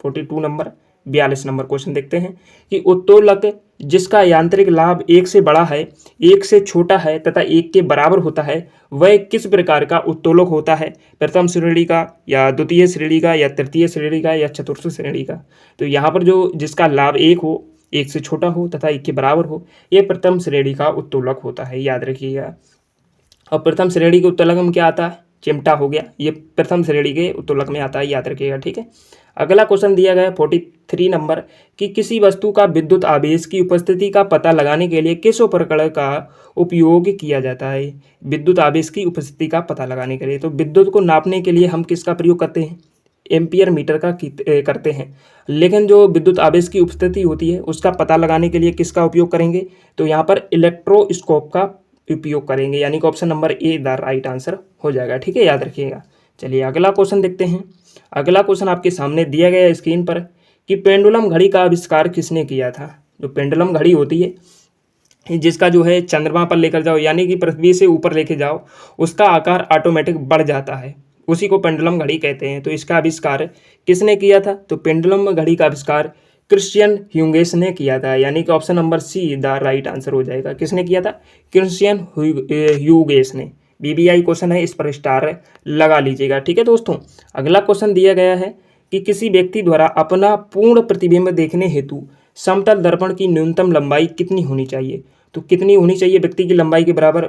42 नंबर 42 नंबर क्वेश्चन देखते हैं कि उत्तोलक जिसका यांत्रिक लाभ 1 से बड़ा है, 1 से छोटा है तथा 1 के बराबर होता है, वह किस प्रकार का उत्तोलक होता है? प्रथम श्रेणी का या द्वितीय श्रेणी का या तृतीय श्रेणी का या चतुर्थ श्रेणी का? तो यहाँ पर जो जिसका लाभ 1 हो, 1 से छोटा हो तथा 1 के बराबर हो, यह प्रथम श्रेणी का उत्तोलक होता है, याद रखिएगा। और प्रथम श्रेणी के उत्तोलक में क्या आता है? चिमटा हो गया, ये प्रथम श्रेणी के उत्तोलक में आता है, याद रखिएगा, ठीक है। अगला क्वेश्चन दिया गया है 43 नंबर कि किसी वस्तु का विद्युत आवेश की उपस्थिति का पता लगाने के लिए किस उपकरण का उपयोग किया जाता है? विद्युत आवेश की उपस्थिति का पता लगाने के लिए, तो विद्युत को नापने के लिए हम किसका प्रयोग करते हैं? एम्पियर मीटर का करते हैं। लेकिन जो विद्युत आवेश की उपस्थिति होती है उसका पता लगाने के लिए किसका उपयोग करेंगे? तो यहाँ पर इलेक्ट्रोस्कोप का उपयोग करेंगे, यानी कि option number A the right answer हो जाएगा, ठीक है, याद रखिएगा। चलिए अगला क्वेश्चन देखते हैं। अगला क्वेश्चन आपके सामने दिया गया है स्क्रीन पर कि पेंडुलम घड़ी का आविष्कार किसने किया था? जो पेंडुलम घड़ी होती है जिसका जो है चंद्रमा पर लेकर जाओ यानी कि पृथ्वी से ऊपर लेके जाओ उसका आकार ऑटोमेटिक बढ़ जाता है, उसी को पेंडुलम घड़ी कहते हैं। तो इसका आविष्कार किसने किया था? तो पेंडुलम घड़ी का आविष्कार क्रिश्चियन ह्यूगेस ने किया था, यानी कि option number see the right answer हो जाएगा। किसने किया था? क्रिश्चियन ह्यूगेस ने। बीबीआई क्वेश्चन है, इस पर स्टार लगा लीजिएगा, ठीक है दोस्तों। अगला क्वेश्चन दिया गया है कि किसी व्यक्ति द्वारा अपना पूर्ण प्रतिबिंब देखने हेतु समतल दर्पण की न्यूनतम लंबाई कितनी होनी चाहिए? तो कितनी होनी चाहिए? व्यक्ति की लंबाई के बराबर,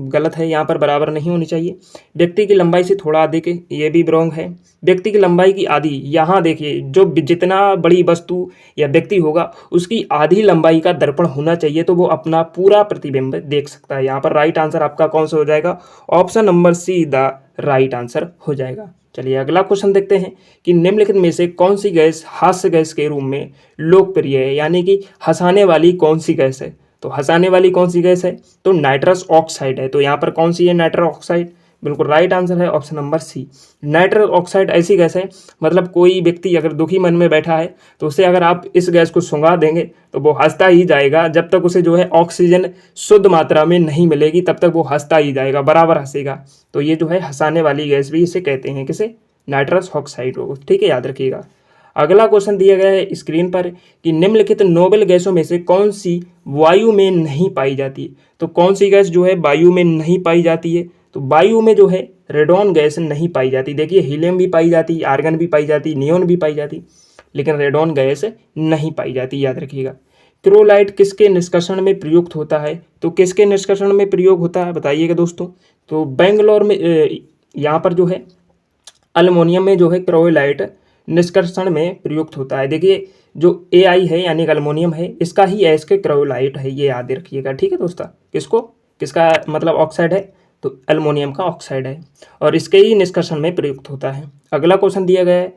गलत है, यहाँ पर बराबर नहीं होनी चाहिए। व्यक्ति की लंबाई से थोड़ा अधिक, ये भी रॉन्ग है। व्यक्ति की लंबाई की आधी, यहाँ देखिए जो जितना बड़ी वस्तु या व्यक्ति होगा उसकी आधी लंबाई का दर्पण होना चाहिए तो वो अपना पूरा प्रतिबिंब देख सकता है। यहाँ पर राइट आंसर आपका कौन सा हो जाएगा? Option number see the right answer हो जाएगा। चलिए अगला क्वेश्चन देखते हैं कि निम्नलिखित में से कौन सी गैस हास्य गैस के रूप में लोकप्रिय है, यानी कि हंसाने वाली कौन सी गैस है? तो हंसाने वाली कौन सी गैस है? तो नाइट्रस ऑक्साइड है। तो यहाँ पर कौन सी है? नाइट्रस ऑक्साइड, बिल्कुल राइट आंसर है option number C. Nitrous oxide ऐसी गैस है, मतलब कोई व्यक्ति अगर दुखी मन में बैठा है तो उसे अगर आप इस गैस को सुंघा देंगे तो वो हंसता ही जाएगा, जब तक उसे जो है ऑक्सीजन शुद्ध मात्रा में नहीं मिलेगी तब तक वो हंसता ही जाएगा, बराबर हंसेगा। तो ये जो है हंसाने वाली गैस भी इसे कहते हैं, किसे? नाइट्रस ऑक्साइड को, ठीक है, याद रखिएगा। अगला क्वेश्चन दिया गया है स्क्रीन पर कि निम्नलिखित नोबेल गैसों में से कौन सी वायु में नहीं पाई जाती? तो कौन सी गैस जो है वायु में नहीं पाई जाती है? तो वायु में जो है रेडॉन गैस नहीं पाई जाती। देखिए हीलियम भी पाई जाती, आर्गन भी पाई जाती, नियोन भी पाई जाती, लेकिन रेडॉन गैस नहीं पाई जाती, याद रखिएगा। क्रोलाइट किसके निष्कर्षण में प्रयुक्त होता है? तो किसके निष्कर्षण में प्रयोग होता है बताइएगा दोस्तों। तो बेंगलोर में यहाँ पर जो है अल्मोनियम में जो है क्रोलाइट निष्कर्षण में प्रयुक्त होता है। देखिए जो AI है यानी कि अल्मोनियम है, इसका ही एस के क्रोलाइट है, ये याद रखिएगा, ठीक है दोस्तों। किसको, किसका मतलब ऑक्साइड है? तो अल्मोनियम का ऑक्साइड है और इसके ही निष्कर्षण में प्रयुक्त होता है। अगला क्वेश्चन दिया गया है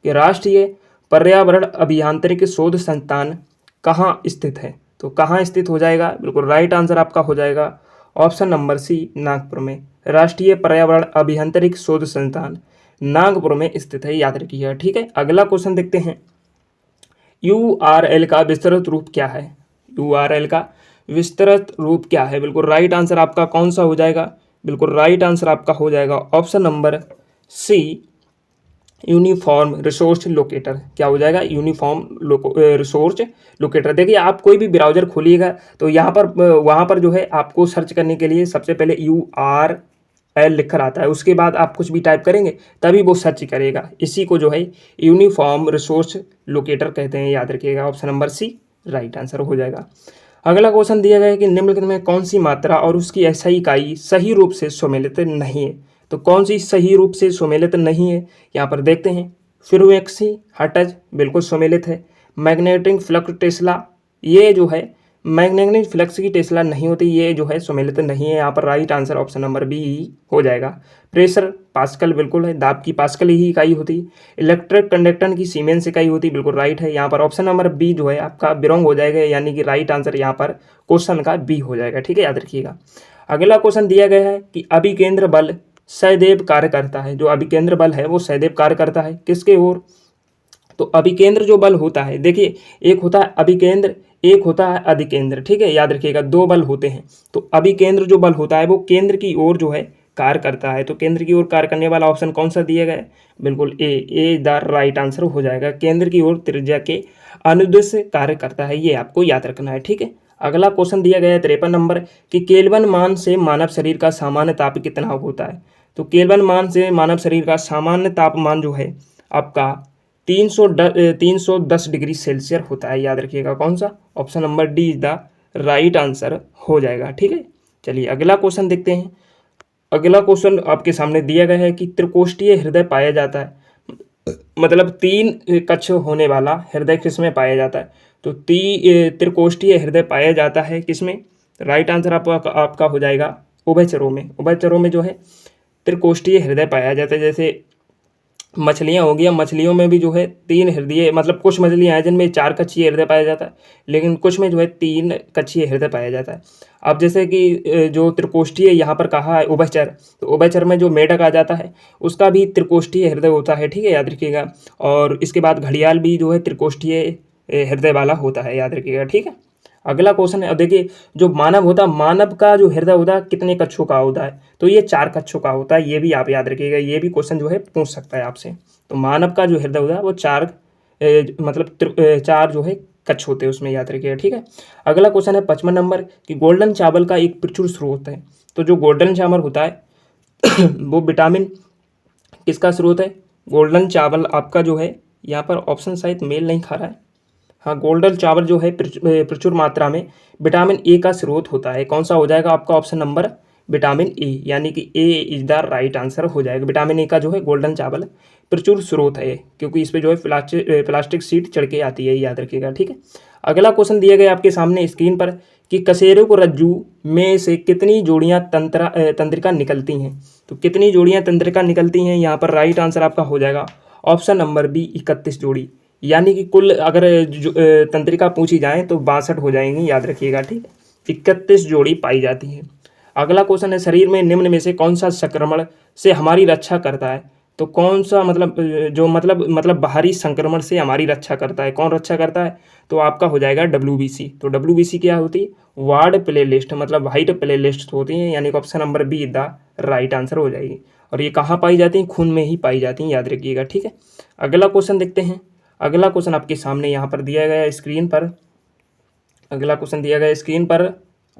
कि राष्ट्रीय पर्यावरण अभियांत्रिकी शोध संस्थान कहाँ स्थित है? तो कहाँ स्थित हो जाएगा? बिल्कुल राइट आंसर आपका हो जाएगा ऑप्शन नंबर सी, नागपुर में। राष्ट्रीय पर्यावरण अभियांत्रिकी शोध संस्थान नागपुर में स्थित है, याद रखिएगा, ठीक है। अगला क्वेश्चन देखते हैं। URL का विस्तृत रूप क्या है? URL का विस्तृत रूप क्या है? बिल्कुल राइट आंसर आपका कौन सा हो जाएगा? बिल्कुल राइट आंसर आपका हो जाएगा option number C, uniform resource locator क्या हो जाएगा, यूनिफॉर्म रिसोर्स लोकेटर। देखिए आप कोई भी ब्राउज़र खोलिएगा तो यहाँ पर वहाँ पर जो है आपको सर्च करने के लिए सबसे पहले URL लिख कर आता है, उसके बाद आप कुछ भी टाइप करेंगे तभी वो सर्च करेगा। इसी को जो है यूनिफॉर्म रिसोर्स लोकेटर कहते हैं, याद रखिएगा। Option number C right answer हो जाएगा। अगला क्वेश्चन दिया गया है कि निम्नलिखित में कौन सी मात्रा और उसकी ऐसा इकाई सही रूप से सुमेलित नहीं है। तो कौन सी सही रूप से सुमेलित नहीं है, यहाँ पर देखते हैं। फ्रीक्वेंसी हर्ट्ज बिल्कुल सुमेलित है। मैग्नेटिक फ्लक्स टेस्ला, ये जो है मैग्नेटिक फ्लक्स की टेस्ला नहीं होती, ये जो है सुमेलित नहीं है। यहाँ पर right answer option number B हो जाएगा। प्रेशर पास्कल बिल्कुल है, दाब की पास्कल ही इकाई होती। इलेक्ट्रिक कंडक्टर की सीमेंस इकाई होती, बिल्कुल राइट है। यहाँ पर ऑप्शन नंबर बी जो है आपका बिलोंग हो जाएगा, यानी कि राइट आंसर यहाँ पर क्वेश्चन का बी हो जाएगा। ठीक है, याद रखिएगा। अगला क्वेश्चन दिया गया है कि अभिकेंद्र बल सदैव कार्य करता है। जो अभिकेंद्र बल है वो सदैव कार्य करता है किसके ओर। तो अभिकेंद्र जो बल होता है, देखिए एक होता है अभिकेंद्र, एक होता है अधिकेंद्र। ठीक है, याद रखिएगा, दो बल होते हैं। तो अभिकेंद्र जो बल होता है वो केंद्र की ओर जो है कार्य करता है। तो केंद्र की ओर कार्य करने वाला ऑप्शन कौन सा दिया गया है, बिल्कुल ए द राइट आंसर हो जाएगा। केंद्र की ओर त्रिज्या के अनुदिश कार्य करता है, ये आपको याद रखना है। ठीक है, अगला क्वेश्चन दिया गया है 53 नंबर कि केल्विन मान से मानव शरीर का सामान्य ताप कितना होता है। तो केल्विन मान से मानव शरीर का सामान्य तापमान जो है आपका 310 डिग्री सेल्सियस होता है, याद रखिएगा। कौन सा, option number D is the right answer हो जाएगा। ठीक है, चलिए अगला क्वेश्चन देखते हैं। अगला क्वेश्चन आपके सामने दिया गया है कि त्रिकोष्ठीय हृदय पाया जाता है, मतलब 3 कक्ष होने वाला हृदय किसमें पाया जाता है। तो त्रिकोष्ठीय हृदय पाया जाता है किसमें, राइट आंसर आपका हो जाएगा उभयचरों में। उभयचरों में जो है त्रिकोष्ठीय हृदय पाया जाता है। जैसे मछलियाँ हो गया, मछलियों में भी जो है 3 हृदय, मतलब कुछ मछलियाँ हैं जिनमें 4 कक्षीय हृदय पाया जाता है, लेकिन कुछ में जो है 3 कक्षीय हृदय पाया जाता है। अब जैसे कि जो त्रिकोष्ठीय यहाँ पर कहा है उभयचर, तो उभयचर में जो मेढक आ जाता है उसका भी त्रिकोष्ठीय हृदय होता है। ठीक है, याद रखिएगा। और इसके बाद घड़ियाल भी जो है त्रिकोष्ठीय हृदय वाला होता है, याद रखिएगा। ठीक है, अगला क्वेश्चन है। अब देखिए जो मानव होता है, मानव का जो हृदय होता है कितने कक्षों का होता है, तो ये 4 कक्षों का होता है। ये भी आप याद रखिएगा, ये भी क्वेश्चन जो है पूछ सकता है आपसे। तो मानव का जो हृदय होता है वो 4 मतलब 4 जो है कक्ष होते हैं उसमें, याद रखिएगा। ठीक है, अगला क्वेश्चन है 55 नंबर कि गोल्डन चावल का एक प्रचुर स्रोत है। तो जो गोल्डन चावल होता है वो विटामिन किसका स्रोत है। गोल्डन चावल आपका जो है, यहाँ पर ऑप्शन शायद मेल नहीं खा रहा है। हाँ, गोल्डन चावल जो है प्रचुर मात्रा में विटामिन ए का स्रोत होता है। कौन सा हो जाएगा आपका ऑप्शन नंबर विटामिन ए, यानी कि ए इज द राइट आंसर हो जाएगा। विटामिन ए का जो है गोल्डन चावल प्रचुर स्रोत है, क्योंकि इस पे जो है प्लास्टिक शीट चढ़ के आती है, याद रखिएगा। ठीक है, अगला क्वेश्चन दिया गया आपके सामने स्क्रीन पर कि कशेरुक रज्जू में से कितनी जोड़ियाँ तंत्रिका निकलती हैं। तो कितनी जोड़ियाँ तंत्रिका निकलती हैं, यहाँ पर राइट आंसर आपका हो जाएगा ऑप्शन नंबर बी 31 जोड़ी, यानी कि कुल अगर तंत्रिका पूछी जाए तो 62 हो जाएंगी, याद रखिएगा। ठीक है, 31 जोड़ी पाई जाती है। अगला क्वेश्चन है शरीर में निम्न में से कौन सा संक्रमण से हमारी रक्षा करता है। तो कौन सा मतलब बाहरी संक्रमण से हमारी रक्षा करता है, कौन रक्षा करता है, तो आपका हो जाएगा WBC। तो WBC क्या होती है, वार्ड प्ले लिस्ट, मतलब वाइट प्ले लिस्ट होती है, यानी कि option number be the right answer हो जाएगी। और ये कहाँ पाई जाती हैं, खून में ही पाई जाती हैं, याद रखिएगा। ठीक है, अगला क्वेश्चन देखते हैं। अगला क्वेश्चन आपके सामने यहाँ पर दिया गया है स्क्रीन पर। अगला क्वेश्चन दिया गया है स्क्रीन पर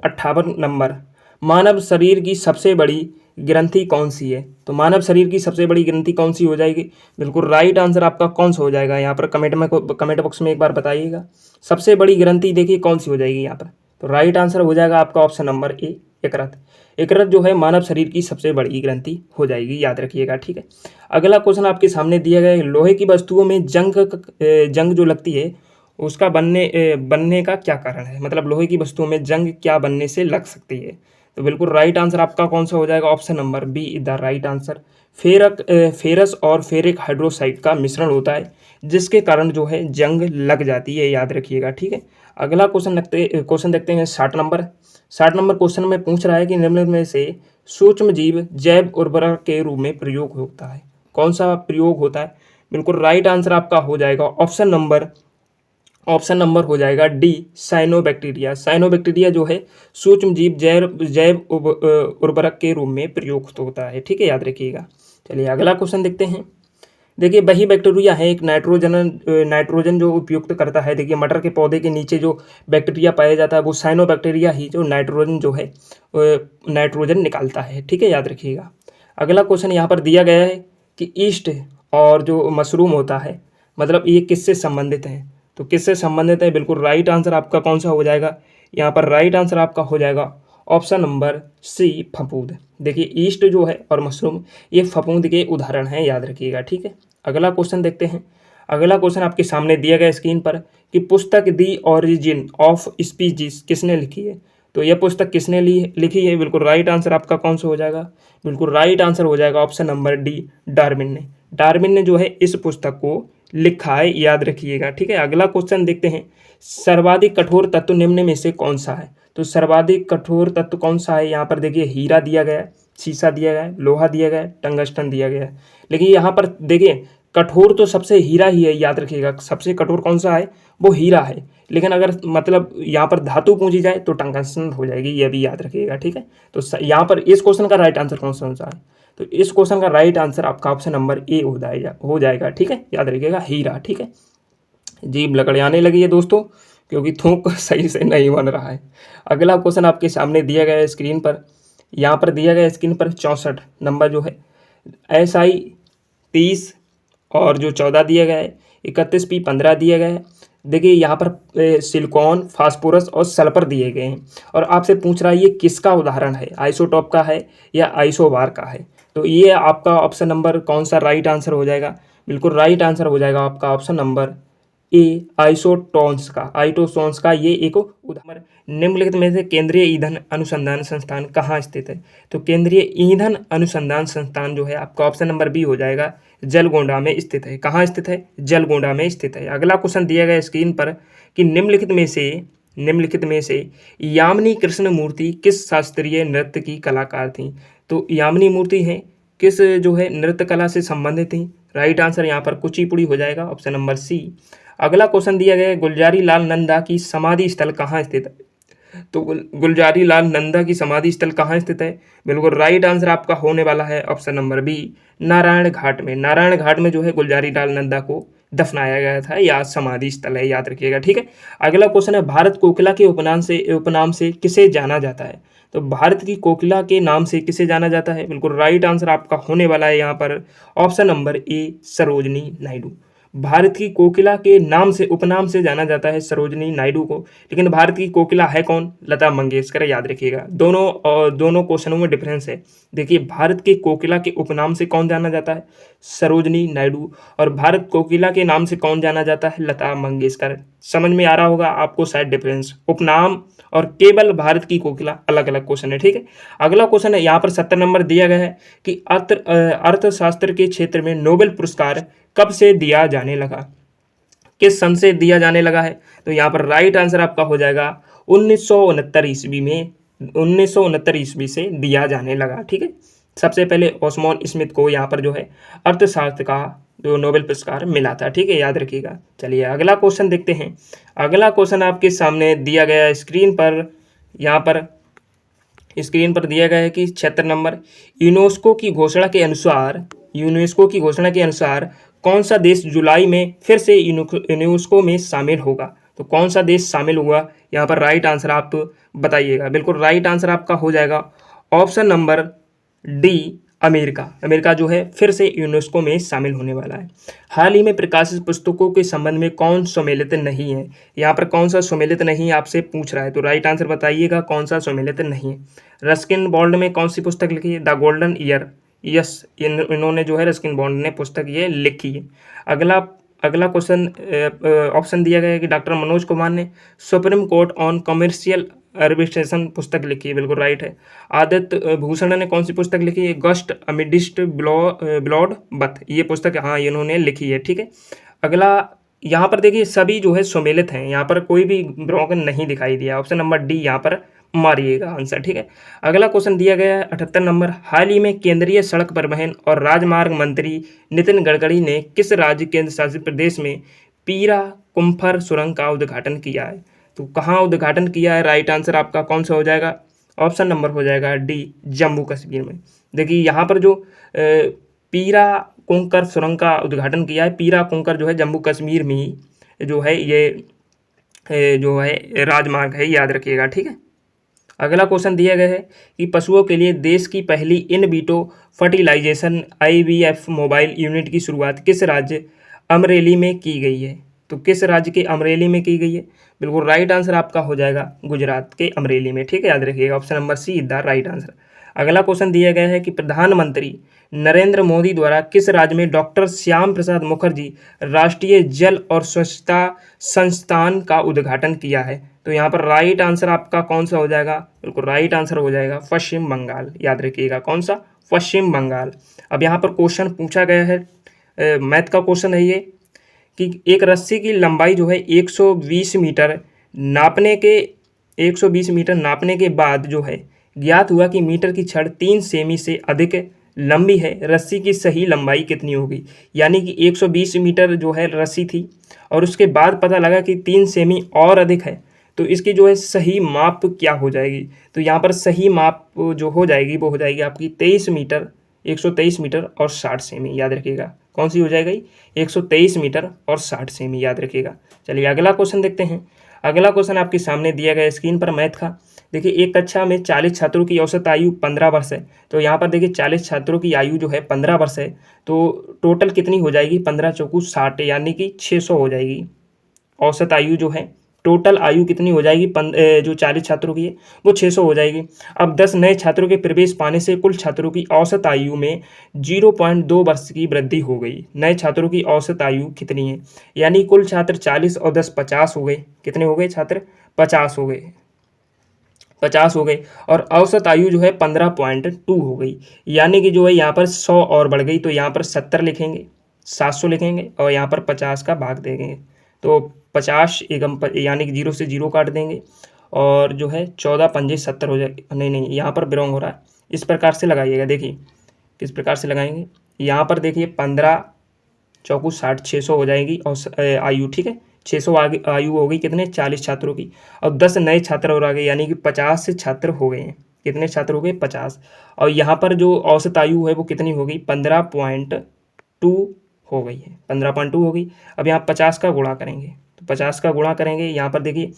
58 नंबर, मानव शरीर की सबसे बड़ी ग्रंथि कौन सी है। तो मानव शरीर की सबसे बड़ी ग्रंथि कौन सी हो जाएगी, बिल्कुल राइट आंसर आपका कौन सा हो जाएगा, यहाँ पर कमेंट बॉक्स में एक बार बताइएगा। सबसे बड़ी ग्रंथि देखिए कौन सी हो जाएगी यहाँ पर, तो राइट आंसर हो जाएगा आपका ऑप्शन नंबर ए यकृत। यकृत जो है मानव शरीर की सबसे बड़ी ग्रंथि हो जाएगी, याद रखिएगा। ठीक है, अगला क्वेश्चन आपके सामने दिया गया है लोहे की वस्तुओं में जंग जो लगती है उसका बनने का क्या कारण है, मतलब लोहे की वस्तुओं में जंग क्या बनने से लग सकती है। तो बिल्कुल राइट आंसर आपका कौन सा हो जाएगा, option number B is the right answer. Ferrous और फेरिक हाइड्रोक्साइड का मिश्रण होता है जिसके कारण जो है जंग लग जाती है, याद रखिएगा। ठीक है, अगला क्वेश्चन देखते हैं 60 नंबर। 60 नंबर क्वेश्चन में पूछ रहा है कि निम्न में से सूक्ष्म जीव जैव उर्वरक के रूप में प्रयोग होता है, कौन सा प्रयोग होता है। बिल्कुल राइट आंसर आपका हो जाएगा ऑप्शन नंबर हो जाएगा डी साइनोबैक्टीरिया। साइनोबैक्टीरिया जो है सूक्ष्म जीव जैव उर्वरक के रूप में प्रयुक्त होता है। ठीक है, याद रखिएगा। चलिए अगला क्वेश्चन देखते हैं। देखिए वही बैक्टीरिया है, एक नाइट्रोजन जो उपयुक्त करता है। देखिए मटर के पौधे के नीचे जो बैक्टीरिया पाया जाता है वो साइनोबैक्टीरिया ही जो नाइट्रोजन जो है नाइट्रोजन निकालता है, ठीक है, याद रखिएगा। अगला क्वेश्चन यहाँ पर दिया गया है कि ईस्ट और जो मशरूम होता है मतलब ये किससे संबंधित हैं, तो किससे संबंधित है, बिल्कुल राइट आंसर आपका कौन सा हो जाएगा, यहाँ पर राइट आंसर आपका हो जाएगा ऑप्शन नंबर सी, फफूंद। देखिए ईस्ट जो है और मशरूम ये फफूंद के उदाहरण हैं, याद रखिएगा, ठीक है। अगला क्वेश्चन देखते हैं। अगला क्वेश्चन आपके सामने दिया गया स्क्रीन पर कि पुस्तक दी ओरिजिन ऑफ स्पीसीज किसने लिखी है, तो यह पुस्तक किसने लिखी है, बिल्कुल राइट आंसर आपका कौन सा हो जाएगा, बिल्कुल राइट आंसर हो जाएगा ऑप्शन नंबर डी, डार्विन ने। डार्विन ने जो है इस पुस्तक को लिखा है, याद रखिएगा, ठीक है। अगला क्वेश्चन देखते हैं। सर्वाधिक कठोर तत्व निम्न में से कौन सा है, तो सर्वाधिक कठोर तत्व कौन सा है, यहाँ पर देखिए हीरा दिया गया है, शीशा दिया गया है, लोहा दिया गया है, टंगस्टन दिया गया है। लेकिन यहाँ पर देखिए कठोर तो सबसे हीरा ही है, याद रखिएगा, सबसे कठोर कौन सा है, वो हीरा है। लेकिन अगर मतलब यहाँ पर धातु पूछी जाए तो टंगस्टन हो जाएगी, ये भी याद रखिएगा, ठीक है। तो यहाँ पर इस क्वेश्चन का राइट आंसर कौन सा है, तो इस क्वेश्चन का राइट आंसर आपका ऑप्शन नंबर ए हो जाएगा, ठीक है, याद रखिएगा, हीरा, ठीक है। जीभ लकड़ियाने लगी है दोस्तों, क्योंकि थूक सही से नहीं बन रहा है। अगला क्वेश्चन आपके सामने दिया गया है स्क्रीन पर, यहाँ पर दिया गया स्क्रीन पर 64 नंबर जो है, SI 30 और जो 14 दिया गया है, 31P 15 दिया गया है। देखिए यहाँ पर सिलिकॉन, फास्फोरस और सल्फर दिए गए हैं और आपसे पूछ रहा है ये किसका उदाहरण है, आइसोटॉप का है या आइसोबार का है, तो ये आपका ऑप्शन नंबर कौन सा राइट आंसर हो जाएगा, बिल्कुल राइट आंसर हो जाएगा आपका ऑप्शन नंबर ए, आइसोटोन्स का ये एक उदाहरण। निम्नलिखित में से केंद्रीय ईंधन अनुसंधान संस्थान कहाँ स्थित है, तो केंद्रीय ईंधन अनुसंधान संस्थान जो है आपका ऑप्शन नंबर बी हो जाएगा, जलगोंडा में स्थित है। कहाँ स्थित है, जलगोंडा में स्थित है। अगला क्वेश्चन दिया गया स्क्रीन पर कि निम्नलिखित में से यामिनी कृष्ण मूर्ति किस शास्त्रीय नृत्य की कलाकार थी, तो यामिनी मूर्ति है किस जो है नृत्य कला से संबंधित थी, राइट आंसर यहाँ पर कुचिपुड़ी हो जाएगा, ऑप्शन नंबर सी। अगला क्वेश्चन दिया गया है गुलजारी लाल नंदा की समाधि स्थल कहाँ स्थित है, तो गुलजारी लाल नंदा की समाधि स्थल कहाँ स्थित है, बिल्कुल राइट आंसर आपका होने वाला है ऑप्शन नंबर बी, नारायण घाट में। नारायण घाट में जो है गुलजारी लाल नंदा को दफनाया गया था, या समाधि स्थल है, याद रखिएगा, ठीक है। अगला क्वेश्चन है भारत कोकिला के उपनाम से किसे जाना जाता है, तो भारत की कोकिला के नाम से किसे जाना जाता है, बिल्कुल राइट आंसर आपका होने वाला है यहाँ पर option number A, Sarojini Naidu. Bharat की कोकिला के नाम से उपनाम से जाना जाता है सरोजनी नायडू को, लेकिन भारत की कोकिला है कौन, लता मंगेशकर, याद रखिएगा। दोनों क्वेश्चनों में डिफरेंस है। देखिए भारत की कोकिला के उपनाम से कौन जाना जाता है, सरोजनी नायडू, और भारत कोकिला के नाम से कौन जाना जाता है, लता मंगेशकर। समझ में आ रहा होगा आपको शायद डिफरेंस, उपनाम और केवल भारत की कोकिला अलग अलग क्वेश्चन है, ठीक है। अगला क्वेश्चन है यहाँ पर 70 नंबर दिया गया है कि अर्थशास्त्र के क्षेत्र में नोबेल पुरस्कार कब से दिया जाने लगा, किस सन से दिया जाने लगा है, तो यहाँ पर राइट आंसर आपका हो जाएगा 1969 ईस्वी में, 1969 ईस्वी से दिया जाने लगा, ठीक है। सबसे पहले ओस्मान स्मिथ को यहाँ पर जो है अर्थशास्त्र का जो नोबेल पुरस्कार मिला था, ठीक है, याद रखिएगा। चलिए अगला क्वेश्चन देखते हैं। अगला क्वेश्चन आपके सामने दिया गया है स्क्रीन पर, यहाँ पर स्क्रीन पर दिया गया है कि 76 नंबर, यूनेस्को की घोषणा के अनुसार कौन सा देश जुलाई में फिर से यूनेस्को में शामिल होगा, तो कौन सा देश शामिल हुआ, यहाँ पर राइट आंसर आप बताइएगा। बिल्कुल राइट आंसर आपका हो जाएगा ऑप्शन नंबर डी, अमेरिका जो है फिर से यूनेस्को में शामिल होने वाला है। हाल ही में प्रकाशित पुस्तकों के संबंध में कौन सम्मिलित नहीं है, यहाँ पर कौन सा सम्मिलित नहीं आपसे पूछ रहा है, तो राइट आंसर बताइएगा कौन सा सम्मिलित नहीं है। रस्किन बॉन्ड ने कौन सी पुस्तक लिखी है, द गोल्डन ईयर, यस इन्होंने जो है रस्किन बॉन्ड ने पुस्तक ये लिखी है। अगला क्वेश्चन ऑप्शन दिया गया है कि डॉक्टर मनोज कुमार ने supreme court on commercial arbitration पुस्तक लिखी है, बिल्कुल राइट है। आदित्य भूषण ने कौन सी पुस्तक लिखी है, गस्ट अमिडिस्ट ब्लॉड बथ, ये पुस्तक हाँ इन्होंने लिखी है, ठीक है। अगला यहाँ पर देखिए सभी जो है सम्मिलित हैं, यहाँ पर कोई भी ब्रोकन नहीं दिखाई दिया, ऑप्शन नंबर डी यहाँ पर मारिएगा आंसर, ठीक है। अगला क्वेश्चन दिया गया है 78 नंबर, हाल ही में केंद्रीय सड़क परिवहन और राजमार्ग मंत्री नितिन गडकरी ने किस राज्य केंद्र शासित प्रदेश में पीरा कुम्फर सुरंग का उद्घाटन किया है, तो कहाँ उद्घाटन किया है, राइट आंसर आपका कौन सा हो जाएगा, ऑप्शन नंबर हो जाएगा डी, जम्मू कश्मीर में। देखिए यहाँ पर जो पीरा कोंकर सुरंग का उद्घाटन किया है? पीरा कोंकर जो है जम्मू कश्मीर में ही जो है ये जो है राजमार्ग है, याद रखिएगा, ठीक है। अगला क्वेश्चन दिया गया है कि पशुओं के लिए देश की पहली in vitro fertilisation IVF mobile unit की शुरुआत किस राज्य अमरेली में की गई है? तो किस राज्य के अमरेली में की गई है? बिल्कुल राइट आंसर आपका हो जाएगा गुजरात के अमरेली में, ठीक है, याद रखिएगा, option number C is the right answer. अगला क्वेश्चन दिया गया है कि प्रधानमंत्री नरेंद्र मोदी द्वारा किस राज्य में डॉक्टर श्याम प्रसाद मुखर्जी राष्ट्रीय जल और स्वच्छता संस्थान का उद्घाटन किया है? तो यहाँ पर राइट आंसर आपका कौन सा हो जाएगा? बिल्कुल राइट आंसर हो जाएगा पश्चिम बंगाल, याद रखिएगा, कौन सा? पश्चिम बंगाल। अब यहाँ पर क्वेश्चन पूछा गया है, मैथ का क्वेश्चन है ये, कि एक रस्सी की लंबाई जो है 120 मीटर नापने के बाद जो है ज्ञात हुआ कि मीटर की छड़ 3 सेमी से अधिक लंबी है, रस्सी की सही लंबाई कितनी होगी? यानी कि 120 मीटर जो है रस्सी थी और उसके बाद पता लगा कि 3 सेमी और अधिक है, तो इसकी जो है सही माप क्या हो जाएगी? तो यहाँ पर सही माप जो हो जाएगी वो हो जाएगी आपकी 123 मीटर और 60 सेमी, याद रखिएगा, कौन सी हो जाएगी? 123 मीटर और 60 सेमी, याद रखिएगा। चलिए अगला क्वेश्चन देखते हैं। अगला क्वेश्चन आपके सामने दिया गया स्क्रीन पर मैथ का। देखिए एक कक्षा में 40 छात्रों की औसत आयु 15 वर्ष है, तो यहाँ पर देखिए 40 छात्रों की आयु जो है 15 वर्ष है, तो टोटल कितनी हो जाएगी? 15 चौकू 60, यानी कि 600 हो जाएगी। औसत आयु जो है, टोटल आयु कितनी हो जाएगी? जो 40 छात्रों की है वो 600 हो जाएगी। अब 10 नए छात्रों के प्रवेश पाने से कुल छात्रों की औसत आयु में 0.2 वर्ष की वृद्धि हो गई। नए छात्रों की औसत आयु कितनी है? यानी कुल छात्र 40 और 10 50 हो गए। कितने हो गए छात्र? 50 हो गए और औसत आयु जो है 15.2 हो गई, यानी कि जो है यहाँ पर 100 और बढ़ गई, तो यहाँ पर 70 लिखेंगे, 700 लिखेंगे और यहाँ पर 50 का भाग देंगे, तो 50 एकम यानी कि 0 से 0 काट देंगे और जो है 14 पंजे 70 हो जाए। नहीं, यहाँ पर बिलोंग हो रहा है, इस प्रकार से लगाइएगा। देखिए किस प्रकार से लगाएंगे, यहाँ पर देखिए 15 चौकू 60, 600 हो जाएगी और आयु, ठीक है, 600 आयु हो गई कितने? 40 छात्रों की, और 10 नए छात्र और आ गए, यानी कि 50 से छात्र हो गए हैं। कितने छात्र हो गए? 50। और यहाँ पर जो औसत आयु है वो कितनी हो गई? 15.2 हो गई है, 15.2 हो गई। अब यहाँ 50 का गुणा करेंगे, तो 50 का गुणा करेंगे, यहाँ पर देखिए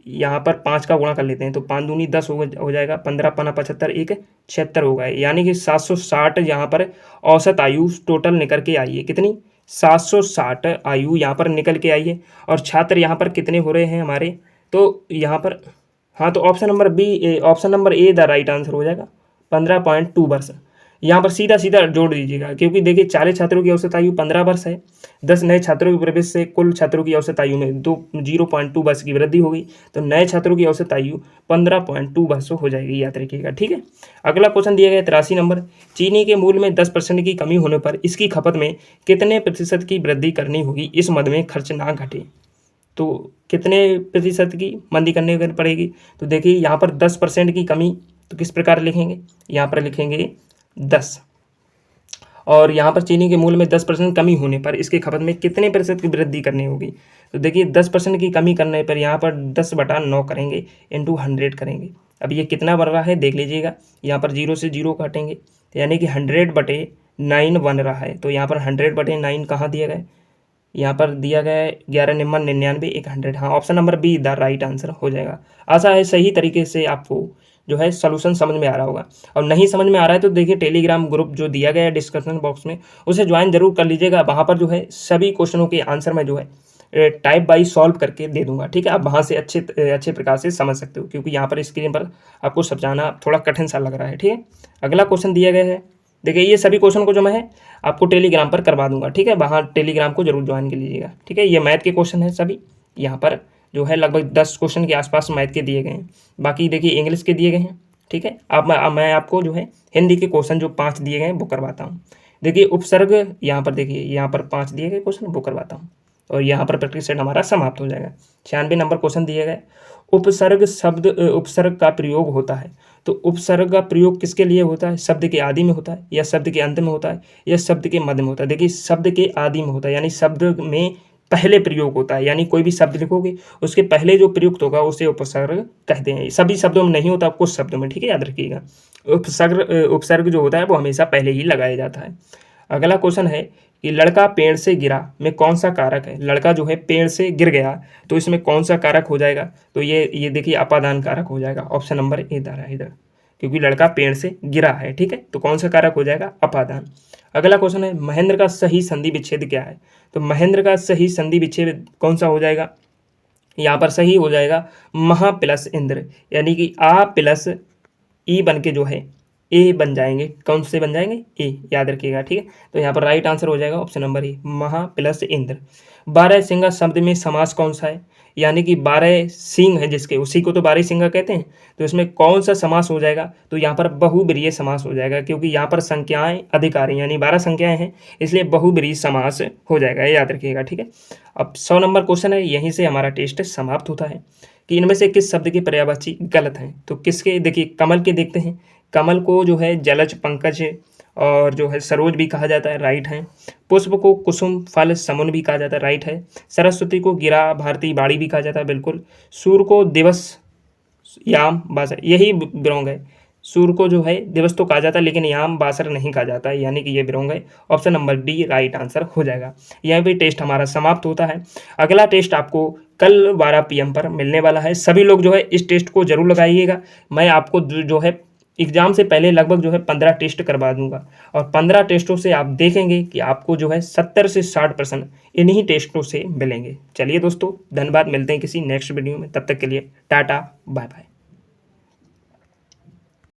यहाँ पर 5 का गुणा कर लेते हैं, तो 5 दूनी 10 हो जाएगा, 15 पना 75, 1 76 हो गए, यानी कि 760 यहाँ पर औसत आयु टोटल निकल के आई है। कितनी? 760 आयु यहाँ पर निकल के आई है। और छात्र यहाँ पर कितने हो रहे हैं हमारे? तो यहाँ पर हाँ, तो option number A the right answer हो जाएगा, 15.2 वर्ष। यहाँ पर सीधा सीधा जोड़ दीजिएगा, क्योंकि देखिए 40 छात्रों की औसत आयु 15 वर्ष है, 10 नए छात्रों के प्रवेश से कुल छात्रों की औसत आयु में 0.2 वर्ष की वृद्धि होगी, तो नए छात्रों की औसत आयु 15.2 वर्ष हो जाएगी, याद रखिएगा, ठीक है। अगला क्वेश्चन दिया गया 83 नंबर। चीनी के मूल्य में 10% की कमी होने पर इसकी खपत में कितने प्रतिशत की वृद्धि करनी होगी इस मद में खर्च ना घटे? तो कितने प्रतिशत की मंदी करनी पड़ेगी? तो देखिए यहाँ पर 10% की कमी, तो किस प्रकार लिखेंगे? यहाँ पर लिखेंगे 10, और यहाँ पर चीनी के मूल्य में 10% कमी होने पर इसके खपत में कितने प्रतिशत की वृद्धि करनी होगी? तो देखिए 10% की कमी करने पर यहाँ पर 10/9 करेंगे, इंटू 100 करेंगे। अब ये कितना बन रहा है देख लीजिएगा, यहाँ पर 0 से 0 काटेंगे, यानी कि 100/9 बन रहा है। तो यहाँ पर 100/9 कहाँ दिया गया है? यहाँ पर दिया गया है 11 निम्न 99 1 100। हाँ, option number be the right answer हो जाएगा। आशा है सही तरीके से आपको जो है सोल्यूशन समझ में आ रहा होगा, और नहीं समझ में आ रहा है तो देखिए टेलीग्राम ग्रुप जो दिया गया है डिस्क्रिप्शन बॉक्स में, उसे ज्वाइन जरूर कर लीजिएगा। वहाँ पर जो है सभी क्वेश्चनों के आंसर में जो है टाइप बाई सॉल्व करके दे दूंगा, ठीक है। आप वहाँ से अच्छे प्रकार से समझ सकते हो, क्योंकि यहाँ पर स्क्रीन पर आपको समझाना थोड़ा कठिन सा लग रहा है, ठीक है। अगला क्वेश्चन दिया गया है, देखिए ये सभी क्वेश्चन को जो मैं आपको टेलीग्राम पर करवा दूंगा, ठीक है। वहाँ टेलीग्राम को जरूर ज्वाइन कर लीजिएगा, ठीक है। ये मैथ के क्वेश्चन है सभी, यहाँ पर जो है लगभग 10 क्वेश्चन के आसपास मैथ के दिए गए हैं, बाकी देखिए इंग्लिश के दिए गए हैं, ठीक है। अब मैं आपको जो है हिंदी के क्वेश्चन जो 5 दिए गए हैं वो करवाता हूँ। देखिए उपसर्ग, यहाँ पर देखिए यहाँ पर 5 दिए गए क्वेश्चन वो करवाता हूँ, और यहाँ पर प्रैक्टिस सेट हमारा समाप्त हो जाएगा। 96 नंबर क्वेश्चन दिए गए, उपसर्ग का प्रयोग होता है, तो उपसर्ग का प्रयोग किसके लिए होता है? शब्द के आदि में होता है, या शब्द के अंत में होता है, या शब्द के मध्य में होता है? देखिए शब्द के आदि में होता है, यानी शब्द में पहले प्रयोग होता है, यानी कोई भी शब्द लिखोगे उसके पहले जो प्रयुक्त होगा उसे उपसर्ग कहते हैं। सभी शब्दों में नहीं होता, कुछ शब्दों में, ठीक है, याद रखिएगा। उपसर्ग जो होता है वो हमेशा पहले ही लगाया जाता है। अगला क्वेश्चन है कि लड़का पेड़ से गिरा में कौन सा कारक है। लड़का जो है पेड़ से गिर गया तो इसमें कौन सा कारक हो जाएगा, तो ये देखिए अपादान कारक हो जाएगा। ऑप्शन नंबर ए है इधर, क्योंकि लड़का पेड़ से गिरा है। ठीक है, तो कौन सा कारक हो जाएगा, अपादान। अगला क्वेश्चन है महेंद्र का सही संधि विच्छेद क्या है। तो महेंद्र का सही संधि विच्छेद कौन सा हो जाएगा, यहाँ पर सही हो जाएगा महा प्लस इंद्र, यानी कि आ प्लस ई बन के जो है ए बन जाएंगे। कौन से बन जाएंगे, ए, याद रखिएगा। ठीक है, तो यहाँ पर राइट आंसर हो जाएगा ऑप्शन नंबर ए, महा प्लस इंद्र। 12 सिंगा शब्द में समास कौन सा है, यानी कि 12 सिंह है जिसके, उसी को तो 12 सिंगा कहते हैं। तो इसमें कौन सा समास हो जाएगा, तो यहाँ पर बहुब्रीहि समास हो जाएगा, क्योंकि यहाँ पर संख्याएं अधिक आ रही हैं, यानी 12 संख्याएं हैं, इसलिए बहुब्रीहि समास हो जाएगा, याद रखिएगा। ठीक है, अब 100 नंबर क्वेश्चन है, यहीं से हमारा टेस्ट समाप्त होता है कि इनमें से किस शब्द के पर्यायवाची गलत हैं। तो किसके, देखिए कमल के देखते हैं। कमल को जो है जलज, पंकज और जो है सरोज भी कहा जाता है, राइट है। पुष्प को कुसुम, फल, समुन भी कहा जाता है, राइट है। सरस्वती को गिरा, भारती, बाड़ी भी कहा जाता है, बिल्कुल। सूर्य को दिवस, याम, बासर, यही बिरोंग है। सूर्य को जो है दिवस तो कहा जाता है, लेकिन याम, बासर नहीं कहा जाता है, यानी कि ये बिरोंग है। Option number D right answer हो जाएगा। यह भी टेस्ट हमारा समाप्त होता है। अगला टेस्ट आपको कल 12 PM पर मिलने वाला है। सभी लोग जो है इस टेस्ट को जरूर लगाइएगा। मैं आपको जो है एग्जाम से पहले लगभग जो है 15 टेस्ट करवा दूंगा, और 15 टेस्टों से आप देखेंगे कि आपको जो है 70 से 60% इन्हीं टेस्टों से मिलेंगे। चलिए दोस्तों, धन्यवाद, मिलते हैं किसी नेक्स्ट वीडियो में, तब तक के लिए टाटा बाय बाय।